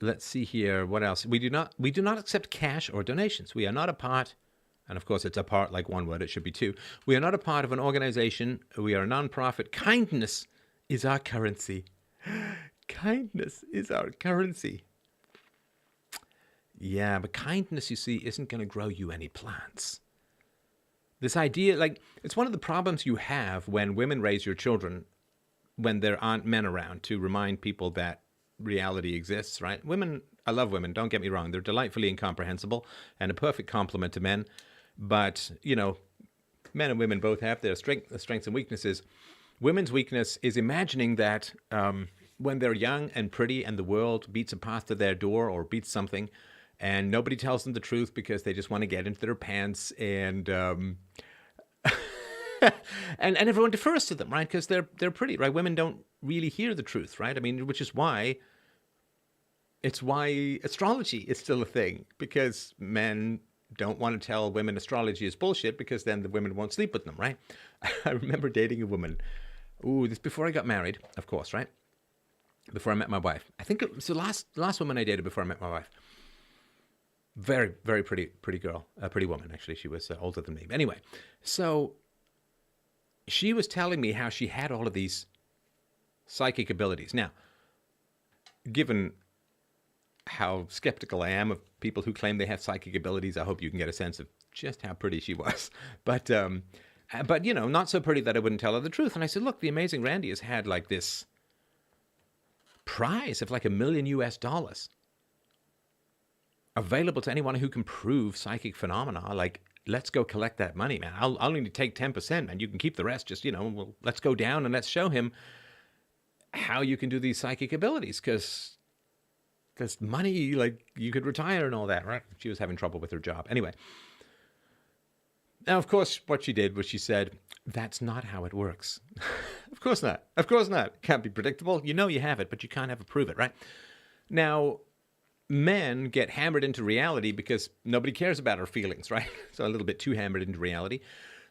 let's see here. What else? We do not accept cash or donations. We are not a part, and of course it's a part like one word. It should be two. We are not a part of an organization. We are a nonprofit. Kindness is our currency. Kindness is our currency. Yeah, but kindness, you see, isn't going to grow you any plants. This idea, like, it's one of the problems you have when women raise your children when there aren't men around to remind people that reality exists, right? Women, I love women, don't get me wrong. They're delightfully incomprehensible and a perfect complement to men. But, men and women both have their strengths and weaknesses. Women's weakness is imagining that when they're young and pretty and the world beats a path to their door or beats something, and nobody tells them the truth because they just want to get into their pants, and and everyone defers to them, right? Because they're pretty, right? Women don't really hear the truth, right? I mean, which is why astrology is still a thing, because men don't want to tell women astrology is bullshit because then the women won't sleep with them, right? I remember dating a woman. Ooh, this before I got married, of course, right? Before I met my wife. I think it was the last woman I dated before I met my wife. Very, very pretty girl, a pretty woman, actually. She was older than me. But anyway, so she was telling me how she had all of these psychic abilities. Now, given how skeptical I am of people who claim they have psychic abilities, I hope you can get a sense of just how pretty she was. But you know, not so pretty that I wouldn't tell her the truth. And I said, look, the amazing Randy has had like this prize of like $1 million available to anyone who can prove psychic phenomena. Like, let's go collect that money, man. I'll only take 10%, man. You can keep the rest. Just, you know, well, let's go down and let's show him how you can do these psychic abilities. Because money, like, you could retire and all that, right? She was having trouble with her job. Anyway. Now, of course, what she did was she said, that's not how it works. Of course not. Of course not. Can't be predictable. You know you have it, but you can't ever prove it, right? Now, men get hammered into reality because nobody cares about our feelings, right? So a little bit too hammered into reality.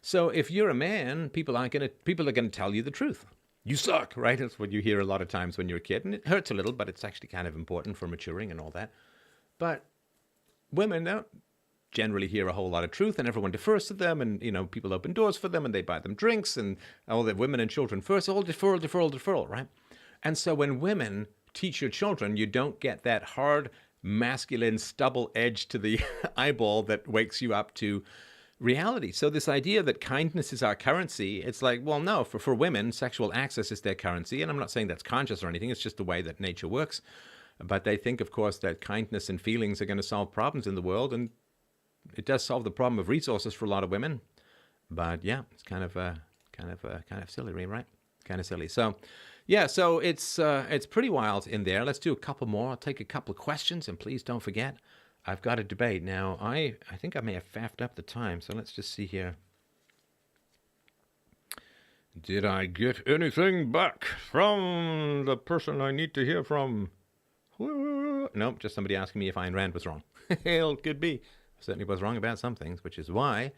So if you're a man, people are going to tell you the truth. You suck, right? That's what you hear a lot of times when you're a kid. And it hurts a little, but it's actually kind of important for maturing and all that. But women don't generally hear a whole lot of truth, and everyone defers to them, and, you know, people open doors for them, and they buy them drinks, and all the women and children first, all deferral, right? And so when women teach your children, you don't get that hard, masculine stubble edge to the eyeball that wakes you up to reality. So this idea that kindness is our currency, it's like, well, no, for women, sexual access is their currency, and I'm not saying that's conscious or anything, it's just the way that nature works. But they think, of course, that kindness and feelings are going to solve problems in the world, and it does solve the problem of resources for a lot of women, but yeah, it's kind of silly, right? Kind of silly. So, yeah, so it's pretty wild in there. Let's do a couple more. I'll take a couple of questions, and please don't forget, I've got a debate now. I think I may have faffed up the time, so let's just see here. Did I get anything back from the person I need to hear from? Nope, just somebody asking me if Ayn Rand was wrong. Hell, could be. Certainly was wrong about some things, which is why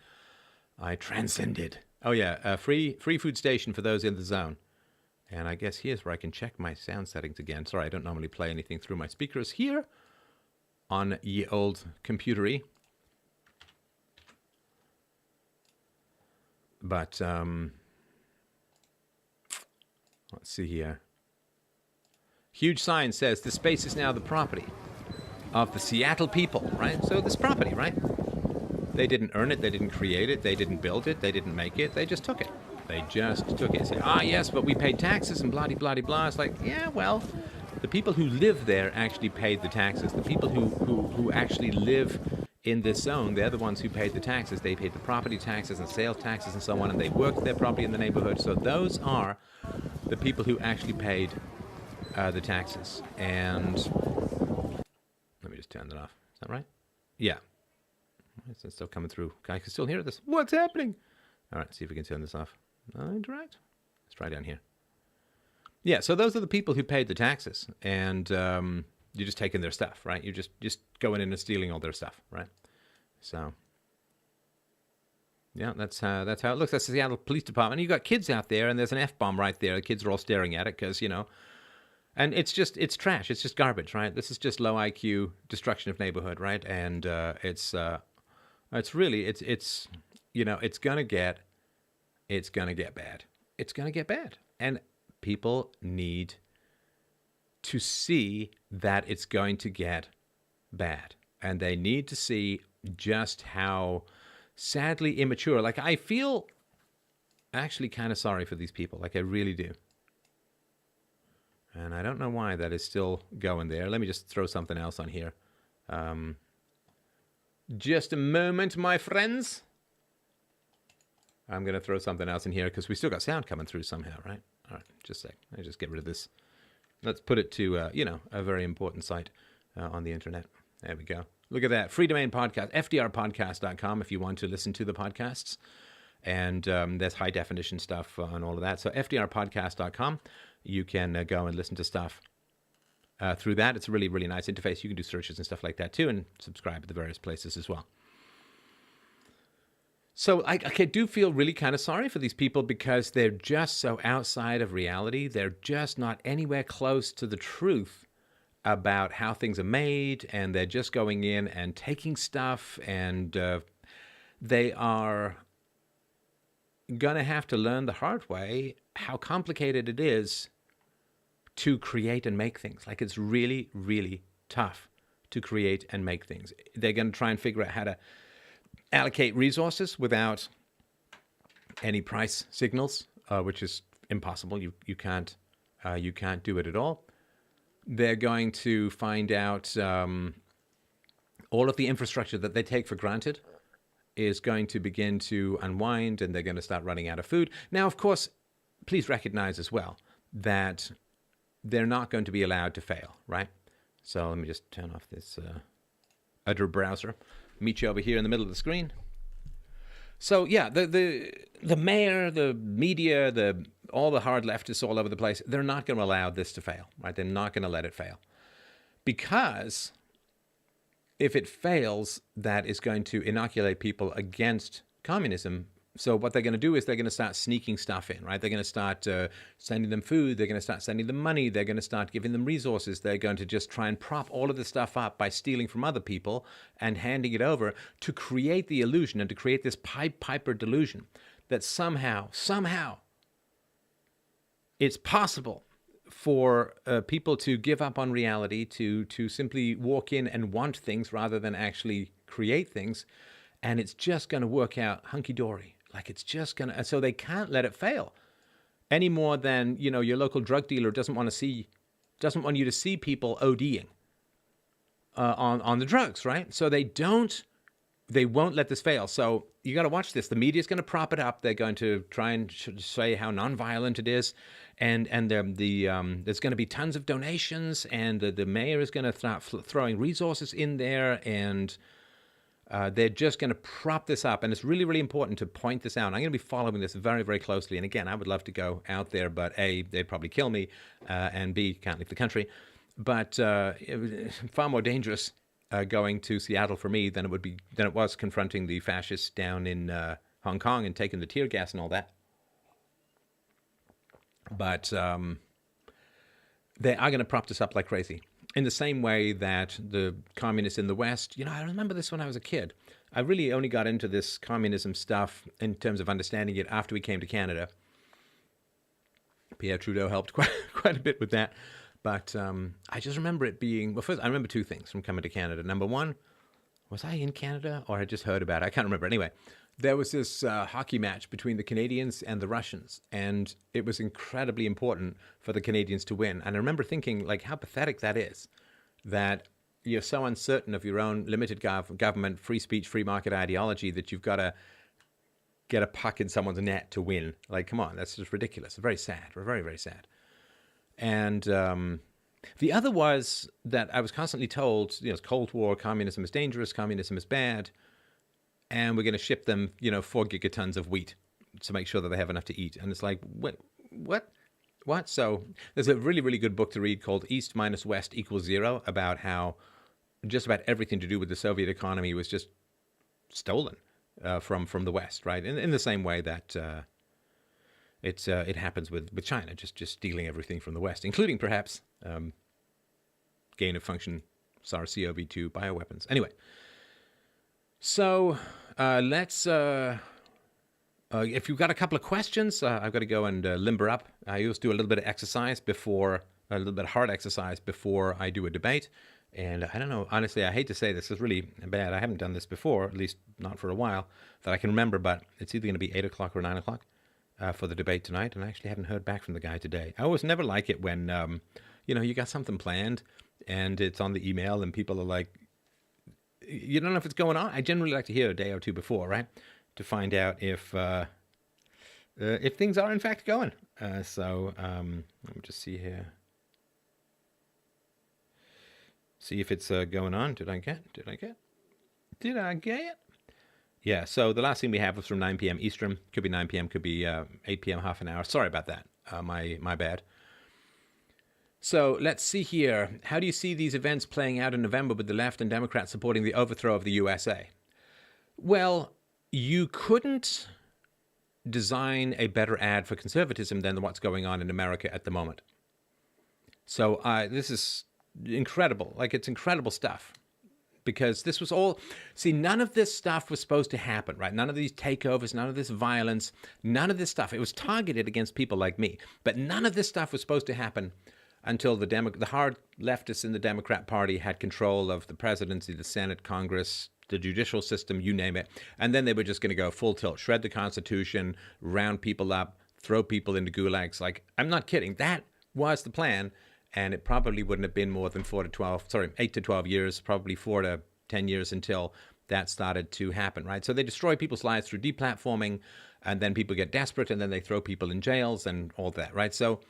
I transcended. Oh yeah, free food station for those in the zone. And I guess here's where I can check my sound settings again. Sorry, I don't normally play anything through my speakers here on ye old computery. But let's see here. Huge sign says the space is now the property of the Seattle people, right? So this property, right? They didn't earn it, they didn't create it, they didn't build it, they didn't make it, they just took it. They just took it. Say, yes, but we paid taxes and blah-de-blah-de-blah. It's like, yeah, well, the people who live there actually paid the taxes. The people who actually live in this zone, they're the ones who paid the taxes. They paid the property taxes and sales taxes and so on, and they worked their property in the neighborhood. So those are the people who actually paid the taxes. And let me just turn that off. Is that right? Yeah. It's still coming through. I can still hear this. What's happening? All right, see if we can turn this off. Interact. Let's try down here. Yeah, so those are the people who paid the taxes, and you're just taking their stuff, right? You're just going in and stealing all their stuff, right? So, yeah, that's how it looks. That's the Seattle Police Department. You got kids out there, and there's an F-bomb right there. The kids are all staring at it because, you know, and it's trash. It's just garbage, right? This is just low IQ destruction of neighborhood, right? And it's really you know, it's gonna get bad. It's gonna get bad, and people need to see that it's going to get bad, and they need to see just how sadly immature. Like, I feel actually kind of sorry for these people. Like, I really do. And I don't know why that is still going there. Let me just throw something else on here. Just a moment, my friends. I'm going to throw something else in here because we still got sound coming through somehow, right? All right, just a sec. Let me just get rid of this. Let's put it to, you know, a very important site on the internet. There we go. Look at that. Freedomain podcast, fdrpodcast.com if you want to listen to the podcasts. And there's high definition stuff on all of that. So fdrpodcast.com. You can go and listen to stuff through that. It's a really, really nice interface. You can do searches and stuff like that too, and subscribe at the various places as well. So I do feel really kind of sorry for these people because they're just so outside of reality. They're just not anywhere close to the truth about how things are made, and they're just going in and taking stuff, and they are going to have to learn the hard way how complicated it is to create and make things. Like, it's really, really tough to create and make things. They're going to try and figure out how to allocate resources without any price signals, which is impossible. You can't do it at all. They're going to find out all of the infrastructure that they take for granted is going to begin to unwind, and they're going to start running out of food. Now, of course, please recognize as well that they're not going to be allowed to fail, right? So let me just turn off this other browser. Meet you over here in the middle of the screen. So yeah, the mayor, the media, all the hard leftists all over the place, they're not going to allow this to fail, right? They're not going to let it fail. Because if it fails, that is going to inoculate people against communism. So what they're going to do is they're going to start sneaking stuff in, right? They're going to start sending them food. They're going to start sending them money. They're going to start giving them resources. They're going to just try and prop all of this stuff up by stealing from other people and handing it over to create the illusion and to create this Pied Piper delusion that somehow it's possible for people to give up on reality, to simply walk in and want things rather than actually create things. And it's just going to work out hunky-dory. Like, it's just going to... So they can't let it fail any more than, your local drug dealer doesn't want you to see people ODing on the drugs, right? So they won't let this fail. So you got to watch this. The media's going to prop it up. They're going to try and say how nonviolent it is. And there's going to be tons of donations, and the mayor is going to start throwing resources in there, and they're just going to prop this up. And it's really, really important to point this out. I'm going to be following this very, very closely. And again, I would love to go out there, but A, they'd probably kill me, and B, can't leave the country. But it was far more dangerous going to Seattle for me than it was confronting the fascists down in Hong Kong and taking the tear gas and all that. But they are going to prop this up like crazy. In the same way that the communists in the West, I remember this when I was a kid. I really only got into this communism stuff in terms of understanding it after we came to Canada. Pierre Trudeau helped quite a bit with that. But I just remember it being... Well, first, I remember two things from coming to Canada. Number one, was I in Canada or I just heard about it? I can't remember. Anyway, there was this hockey match between the Canadians and the Russians, and it was incredibly important for the Canadians to win. And I remember thinking, like, how pathetic that is, that you're so uncertain of your own limited government, free speech, free market ideology that you've got to get a puck in someone's net to win. Like, come on, that's just ridiculous. Very sad. We're very, very sad. And the other was that I was constantly told, it's Cold War, communism is dangerous, communism is bad, and we're going to ship them, 4 gigatons of wheat to make sure that they have enough to eat. And it's like, what? So there's a really, really good book to read called East minus West equals Zero, about how just about everything to do with the Soviet economy was just stolen from the West, right? In the same way that it happens with China, just stealing everything from the West, including perhaps gain of function SARS-CoV-2 bioweapons. Anyway, so let's... if you've got a couple of questions, I've got to go and limber up. I always do a little bit of exercise a little bit of hard exercise before I do a debate. And I don't know, honestly, I hate to say this is really bad. I haven't done this before, at least not for a while, that I can remember, but it's either going to be 8 o'clock or 9 o'clock for the debate tonight. And I actually haven't heard back from the guy today. I always never like it when, you got something planned and it's on the email and people are like, you don't know if it's going on. I generally like to hear a day or two before, right? To find out if things are in fact going. So let me just see here. See if it's going on. Did I get it? Yeah, so the last thing we have was from 9 p.m. Eastern. Could be 9 p.m., could be 8 p.m., half an hour. Sorry about that. My bad. So let's see here. How do you see these events playing out in November with the left and Democrats supporting the overthrow of the USA? Well, you couldn't design a better ad for conservatism than what's going on in America at the moment. So this is incredible. Like, it's incredible stuff. Because this was all... See, none of this stuff was supposed to happen, right? None of these takeovers, none of this violence, none of this stuff. It was targeted against people like me. But none of this stuff was supposed to happen until the hard leftists in the Democrat Party had control of the presidency, the Senate, Congress, the judicial system, you name it. And then they were just going to go full tilt, shred the Constitution, round people up, throw people into gulags. Like, I'm not kidding. That was the plan. And it probably wouldn't have been more than 8 to 12 years, probably 4 to 10 years until that started to happen, right? So they destroy people's lives through deplatforming, and then people get desperate, and then they throw people in jails and all that, right? So,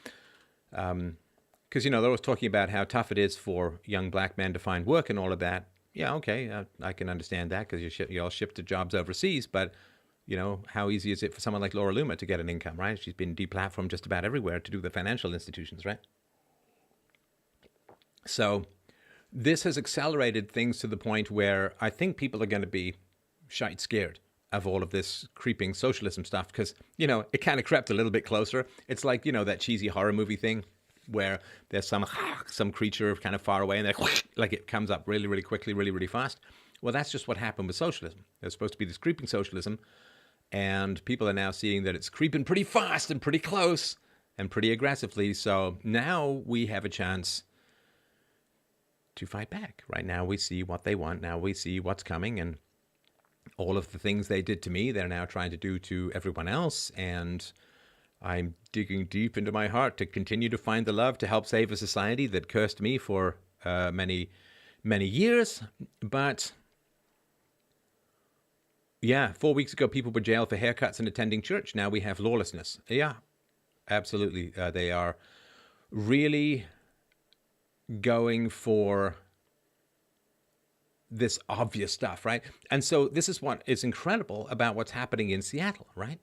because, they're always talking about how tough it is for young black men to find work and all of that. Yeah, okay, I can understand that because you all shipped to jobs overseas, but, how easy is it for someone like Laura Loomer to get an income, right? She's been deplatformed just about everywhere to do the financial institutions, right? So this has accelerated things to the point where I think people are going to be shite scared of all of this creeping socialism stuff because, it kind of crept a little bit closer. It's like, that cheesy horror movie thing where there's some creature kind of far away and like it comes up really, really quickly, really, really fast. Well, that's just what happened with socialism. There's supposed to be this creeping socialism, and people are now seeing that it's creeping pretty fast and pretty close and pretty aggressively. So now we have a chance to fight back. Right now we see what they want. Now we see what's coming, and all of the things they did to me, they're now trying to do to everyone else. And I'm digging deep into my heart to continue to find the love to help save a society that cursed me for many, many years. But yeah, 4 weeks ago, people were jailed for haircuts and attending church. Now we have lawlessness. Yeah, absolutely. They are really going for this obvious stuff, right? And so this is what is incredible about what's happening in Seattle, right?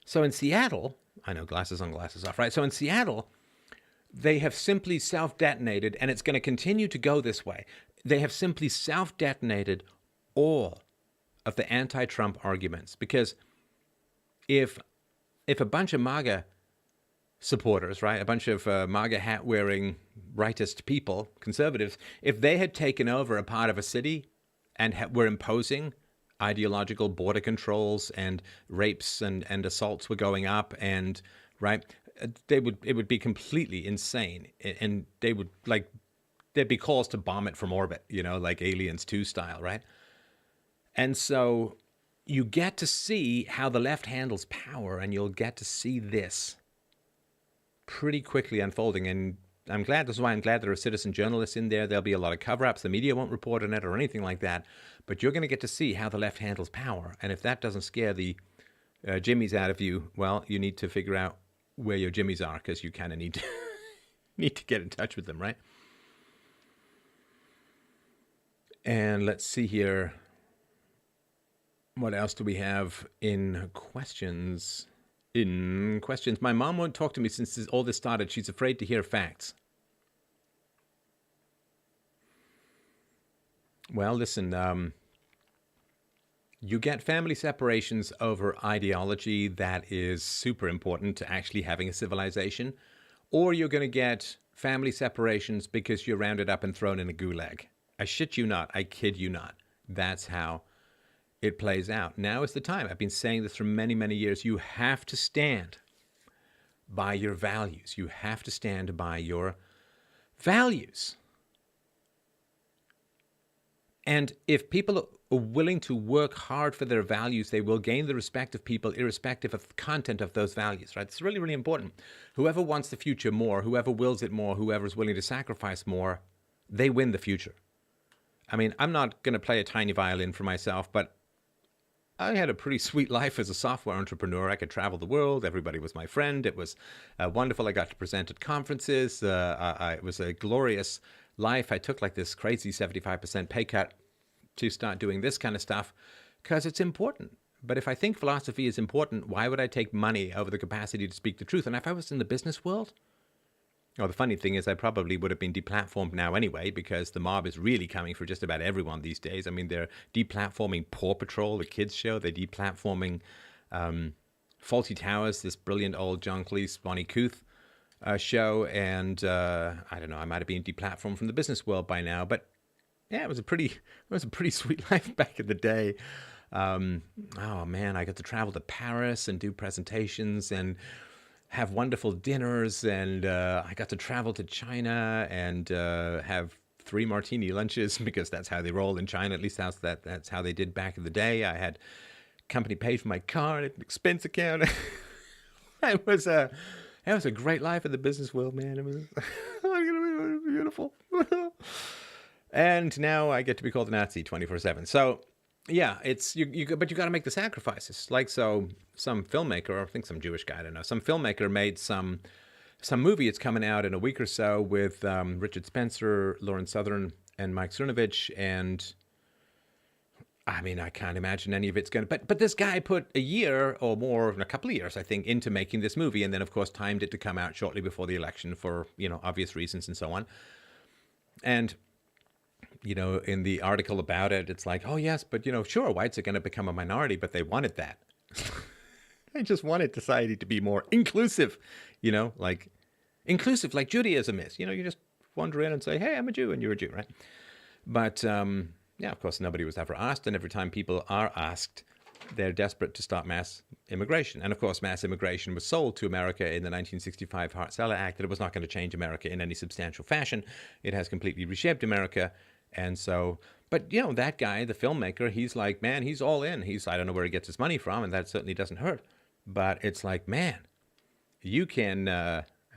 So in Seattle, I know glasses on, glasses off, right? So in Seattle, they have simply self-detonated, and it's going to continue to go this way. They have simply self-detonated all of the anti-Trump arguments, because if a bunch of MAGA supporters, right, a bunch of MAGA hat-wearing rightist people, conservatives, if they had taken over a part of a city and were imposing ideological border controls and rapes and assaults were going up, and right, it would be completely insane, and there'd be calls to bomb it from orbit, like Aliens 2 style, right? And so you get to see how the left handles power, and you'll get to see this pretty quickly unfolding. And that's why I'm glad there are citizen journalists in there. There'll be a lot of cover-ups. The media won't report on it or anything like that. But you're going to get to see how the left handles power. And if that doesn't scare the jimmies out of you, well, you need to figure out where your jimmies are, because you kind of need to get in touch with them, right? And let's see here. What else do we have in questions? My mom won't talk to me since all this started. She's afraid to hear facts. Well, listen, you get family separations over ideology that is super important to actually having a civilization, or you're going to get family separations because you're rounded up and thrown in a gulag. I shit you not. I kid you not. That's how it plays out. Now is the time. I've been saying this for many, many years. You have to stand by your values. You have to stand by your values. And if people are willing to work hard for their values, they will gain the respect of people irrespective of the content of those values, right? It's really, really important. Whoever wants the future more, whoever wills it more, whoever is willing to sacrifice more, they win the future. I mean, I'm not going to play a tiny violin for myself, but I had a pretty sweet life as a software entrepreneur. I could travel the world. Everybody was my friend. It was wonderful. I got to present at conferences. It was a glorious life. I took like this crazy 75% pay cut to start doing this kind of stuff because it's important. But if I think philosophy is important, why would I take money over the capacity to speak the truth? And if I was in the business world, well, the funny thing is I probably would have been deplatformed now anyway, because the mob is really coming for just about everyone these days. I mean, they're deplatforming Paw Patrol, the kids show. They're deplatforming Faulty Towers, this brilliant old John Cleese, Bonnie Kooth show. And I don't know, I might have been deplatformed from the business world by now. But yeah, it was a pretty sweet life back in the day. Oh man, I got to travel to Paris and do presentations and have wonderful dinners, and I got to travel to China and have 3 martini lunches because that's how they roll in China. At least that's how they did back in the day. I had company paid for my car and an expense account. It was a great life in the business world, man. It was beautiful. And now I get to be called a Nazi 24/7. So yeah, it's but you got to make the sacrifices. Like some filmmaker, or I think some Jewish guy, I don't know, some filmmaker made some movie. It's coming out in a week or so with Richard Spencer, Lauren Southern, and Mike Cernovich. And I mean, I can't imagine any of it's going to, but this guy put a year or more, a couple of years, I think, into making this movie. And then, of course, timed it to come out shortly before the election for, obvious reasons and so on. And, in the article about it, it's like, oh, yes, but, sure, whites are going to become a minority, but they wanted that. They just wanted society to be more inclusive, like inclusive, like Judaism is. You just wander in and say, hey, I'm a Jew, and you're a Jew, right? But, yeah, of course, nobody was ever asked. And every time people are asked, they're desperate to stop mass immigration. And, of course, mass immigration was sold to America in the 1965 Hart-Celler Act that it was not going to change America in any substantial fashion. It has completely reshaped America. And so, but, that guy, the filmmaker, he's like, man, he's all in. I don't know where he gets his money from, and that certainly doesn't hurt. But it's like, man, you can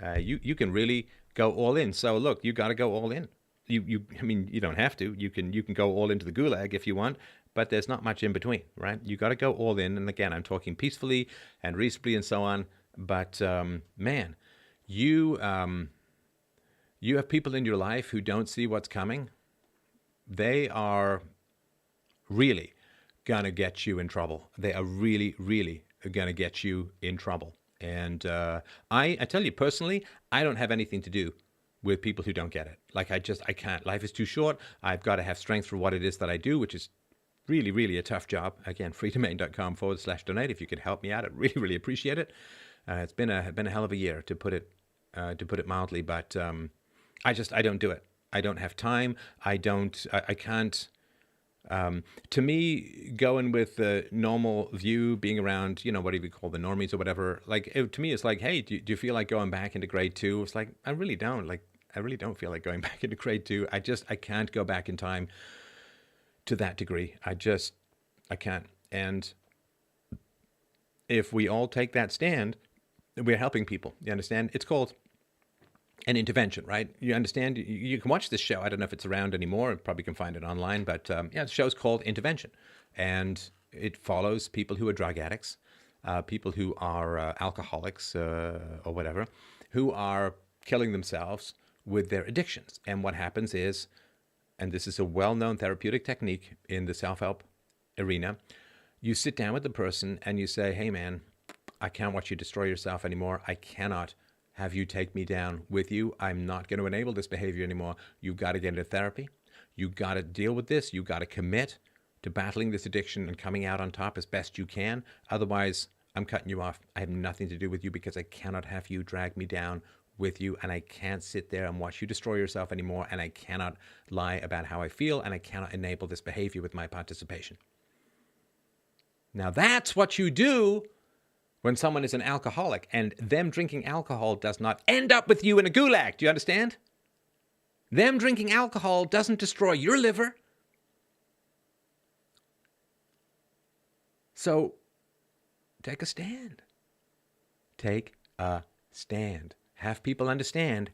really go all in. So, look, you got to go all in. I mean, you don't have to. You can go all into the gulag if you want, but there's not much in between, right? You got to go all in. And again, I'm talking peacefully and reasonably and so on. But man, you have people in your life who don't see what's coming. They are really gonna get you in trouble. They are really, really gonna get you in trouble. And I tell you personally, I don't have anything to do with people who don't get it. Like I can't. Life is too short. I've got to have strength for what it is that I do, which is really, really a tough job. Again, freedomain.com/donate. If you could help me out, I'd really, really appreciate it. It's been a hell of a year, to put it mildly. But I don't do it. I don't have time. I can't. To me, going with the normal view, being around, what do you call the normies or whatever, like to me, it's like, hey, do you feel like going back into grade 2? It's like, I really don't feel like going back into grade 2. I can't go back in time to that degree. I can't. And if we all take that stand, we're helping people. You understand? It's called an intervention, right? You understand? You can watch this show. I don't know if it's around anymore. You probably can find it online. But the show's called Intervention. And it follows people who are drug addicts, people who are alcoholics or whatever, who are killing themselves with their addictions. And what happens is, and this is a well-known therapeutic technique in the self-help arena, you sit down with the person and you say, hey, man, I can't watch you destroy yourself anymore. I cannot have you take me down with you. I'm not going to enable this behavior anymore. You've got to get into therapy. You've got to deal with this. You've got to commit to battling this addiction and coming out on top as best you can. Otherwise, I'm cutting you off. I have nothing to do with you because I cannot have you drag me down with you, and I can't sit there and watch you destroy yourself anymore, and I cannot lie about how I feel, and I cannot enable this behavior with my participation. Now that's what you do when someone is an alcoholic, and them drinking alcohol does not end up with you in a gulag. Do you understand? Them drinking alcohol doesn't destroy your liver. So take a stand. Take a stand. Have people understand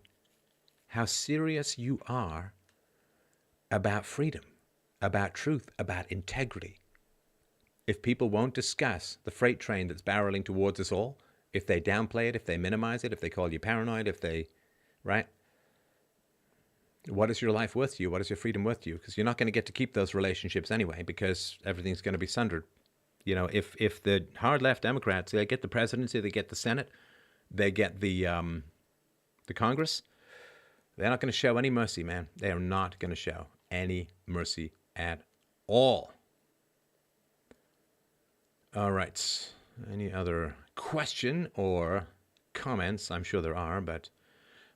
how serious you are about freedom, about truth, about integrity. If people won't discuss the freight train that's barreling towards us all, if they downplay it, if they minimize it, if they call you paranoid, right? What is your life worth to you? What is your freedom worth to you? Because you're not going to get to keep those relationships anyway, because everything's going to be sundered. If the hard left Democrats, they get the presidency, they get the Senate, they get the Congress, they're not going to show any mercy, man. They are not going to show any mercy at all. All right. Any other question or comments? I'm sure there are, but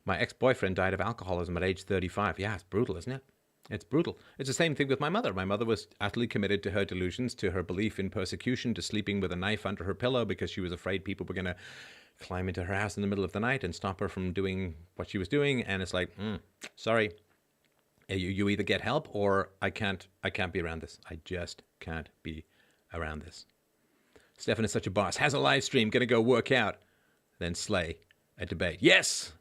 my ex-boyfriend died of alcoholism at age 35. Yeah, it's brutal, isn't it? It's brutal. It's the same thing with my mother. My mother was utterly committed to her delusions, to her belief in persecution, to sleeping with a knife under her pillow because she was afraid people were going to climb into her house in the middle of the night and stop her from doing what she was doing. And it's like, sorry, you either get help or I can't be around this. I just can't be around this. Stefan is such a boss. Has a live stream. Going to go work out. Then slay a debate. Yes.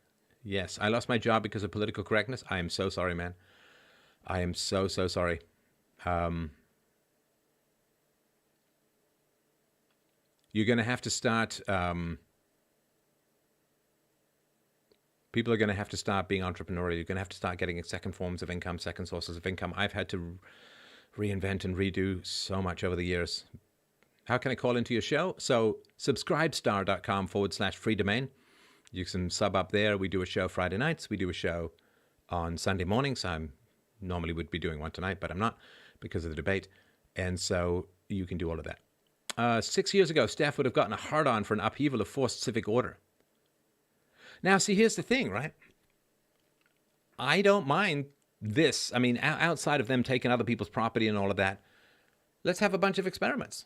Yes. I lost my job because of political correctness. I am so sorry, man. I am so sorry. You're going to have to start... people are going to have to start being entrepreneurial. You're going to have to start getting second forms of income, second sources of income. I've had to reinvent and redo so much over the years. How can I call into your show? So subscribestar.com/freedomain. You can sub up there. We do a show Friday nights. We do a show on Sunday mornings. I normally would be doing one tonight, but I'm not because of the debate. And so you can do all of that. 6 years ago, Steph would have gotten a hard-on for an upheaval of forced civic order. Now, see, here's the thing, right? I don't mind this. I mean, outside of them taking other people's property and all of that, let's have a bunch of experiments.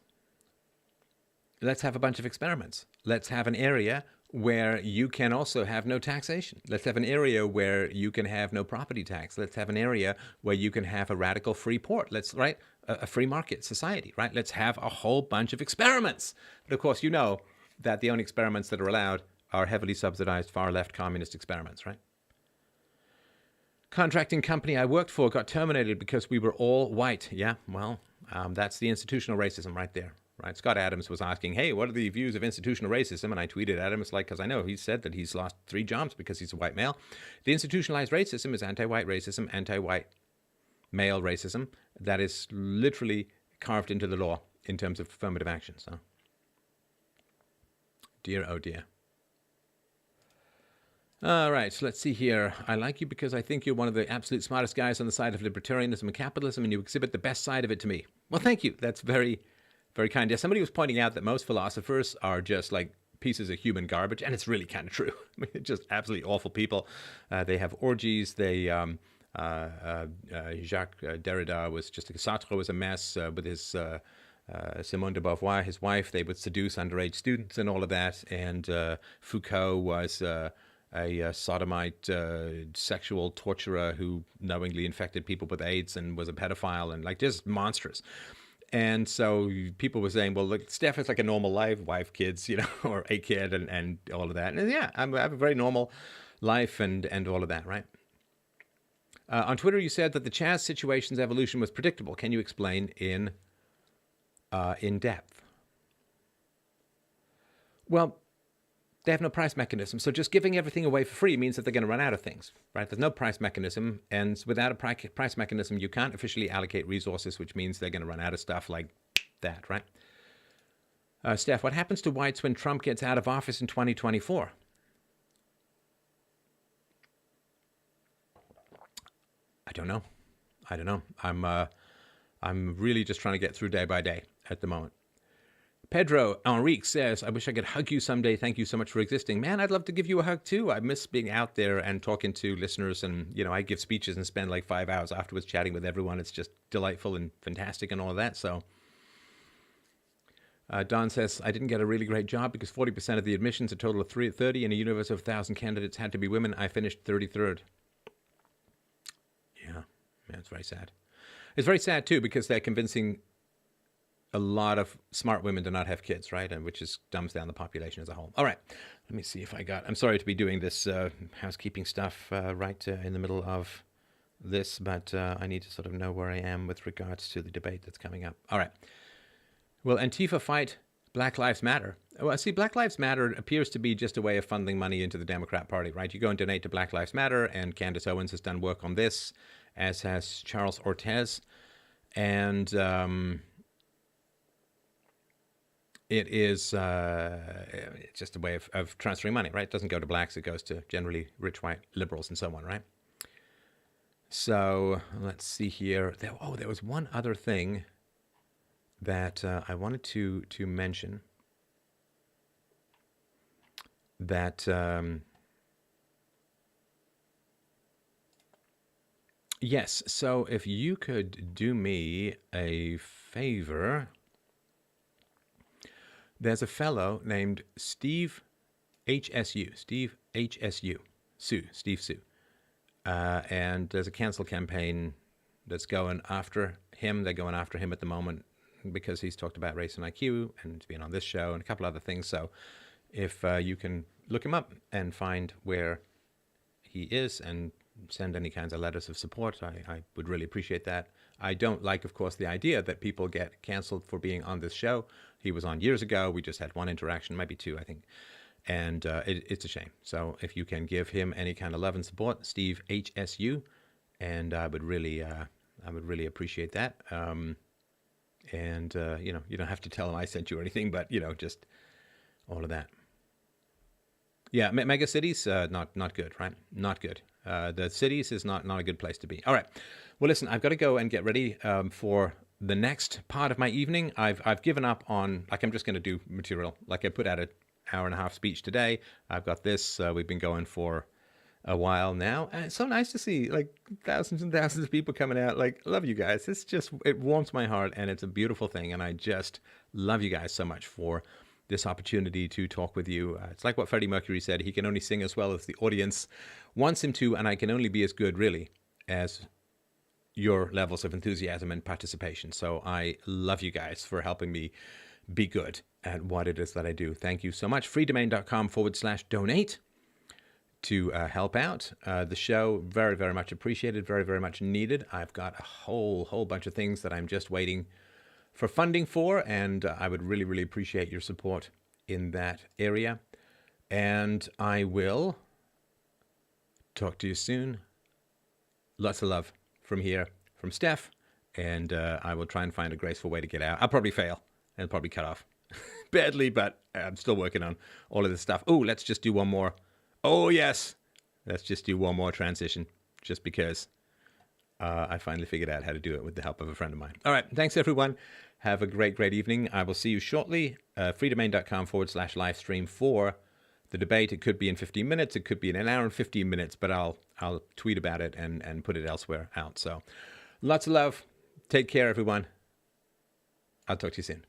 Let's have a bunch of experiments. Let's have an area where you can also have no taxation. Let's have an area where you can have no property tax. Let's have an area where you can have a radical free port. Let's, right? A free market society, right? Let's have a whole bunch of experiments. But of course, you know that the only experiments that are allowed are heavily subsidized far-left communist experiments, right? Contracting company I worked for got terminated because we were all white. Yeah, well, that's the institutional racism right there, right? Scott Adams was asking, hey, what are the views of institutional racism? And I tweeted at him, it's like, because I know he said that he's lost 3 jobs because he's a white male. The institutionalized racism is anti-white racism, anti-white male racism. That is literally carved into the law in terms of affirmative action. So, dear, oh dear. All right, so let's see here. I like you because I think you're one of the absolute smartest guys on the side of libertarianism and capitalism, and you exhibit the best side of it to me. Well, thank you. That's very, very kind. Yeah, somebody was pointing out that most philosophers are just like pieces of human garbage, and it's really kind of true. I mean, just absolutely awful people. They have orgies. They Jacques Derrida was just Sartre was a mess with his Simone de Beauvoir, his wife. They would seduce underage students and all of that. And Foucault was a sodomite sexual torturer who knowingly infected people with AIDS and was a pedophile and like just monstrous. And so people were saying, well, look, Steph has like a normal life, wife, kids, you know, or a kid and all of that. And yeah, I have a very normal life and all of that, right? On Twitter, you said that the Chaz situation's evolution was predictable. Can you explain in depth? Well, they have no price mechanism. So just giving everything away for free means that they're going to run out of things, right? There's no price mechanism. And without a price mechanism, you can't officially allocate resources, which means they're going to run out of stuff like that, right? Steph, what happens to whites when Trump gets out of office in 2024? I don't know. I'm really just trying to get through day by day at the moment. Pedro Enrique says, I wish I could hug you someday. Thank you so much for existing. Man, I'd love to give you a hug too. I miss being out there and talking to listeners. And, you know, I give speeches and spend like 5 hours afterwards chatting with everyone. It's just delightful and fantastic and all of that. So Don says, I didn't get a really great job because 40% of the admissions, a total of 30 in a universe of 1,000 candidates, had to be women. I finished 33rd. Yeah, it's very sad. It's very sad too because they're convincing a lot of smart women to not have kids, right? And which is dumbs down the population as a whole. All right, let me see if I'm sorry to be doing this housekeeping stuff right in the middle of this, but I need to sort of know where I am with regards to the debate that's coming up. All right. Will Antifa fight Black Lives Matter? Well, see, Black Lives Matter appears to be just a way of funneling money into the Democrat Party, right? You go and donate to Black Lives Matter, and Candace Owens has done work on this, as has Charles Ortiz. And it's just a way of transferring money, right? It doesn't go to blacks. It goes to generally rich white liberals and so on, right? So let's see here. There was one other thing that I wanted to mention that yes, so if you could do me a favor, there's a fellow named Steve HSU, Steve HSU, Steve Sue. And there's a cancel campaign that's going after him. They're going after him at the moment because he's talked about race and IQ and being on this show and a couple other things. So if you can look him up and find where he is and send any kinds of letters of support, I would really appreciate that. I don't like, of course, the idea that people get canceled for being on this show. He was on years ago. We just had one interaction, maybe two, I think. And it's a shame. So if you can give him any kind of love and support, Steve HSU, and I would really appreciate that. And you know, you don't have to tell him I sent you or anything, but you know, just all of that. Yeah, mega cities, not good, right? Not good. The cities is not a good place to be. All right. Well, listen, I've got to go and get ready for the next part of my evening. I've given up on, like, I'm just going to do material. Like, I put out an hour and a half speech today. I've got this. We've been going for a while now. And it's so nice to see, like, thousands and thousands of people coming out. Like, love you guys. It's just, it warms my heart, and it's a beautiful thing. And I just love you guys so much for this opportunity to talk with you. It's like what Freddie Mercury said. He can only sing as well as the audience wants him to, and I can only be as good, really, as your levels of enthusiasm and participation. So I love you guys for helping me be good at what it is that I do. Thank you so much. Freedomain.com/donate to help out the show. Very, very much appreciated. Very, very much needed. I've got a whole bunch of things that I'm just waiting for funding for, and I would really, really appreciate your support in that area. And I will talk to you soon. Lots of love from here, from Steph, and I will try and find a graceful way to get out. I'll probably fail and probably cut off badly, but I'm still working on all of this stuff. Oh, let's just do one more. Oh, yes. Let's just do one more transition, just because I finally figured out how to do it with the help of a friend of mine. All right. Thanks, everyone. Have a great, great evening. I will see you shortly. Freedomain.com/live stream for the debate. It could be in 15 minutes. It could be in an hour and 15 minutes, but I'll tweet about it and put it elsewhere out. So lots of love. Take care, everyone. I'll talk to you soon.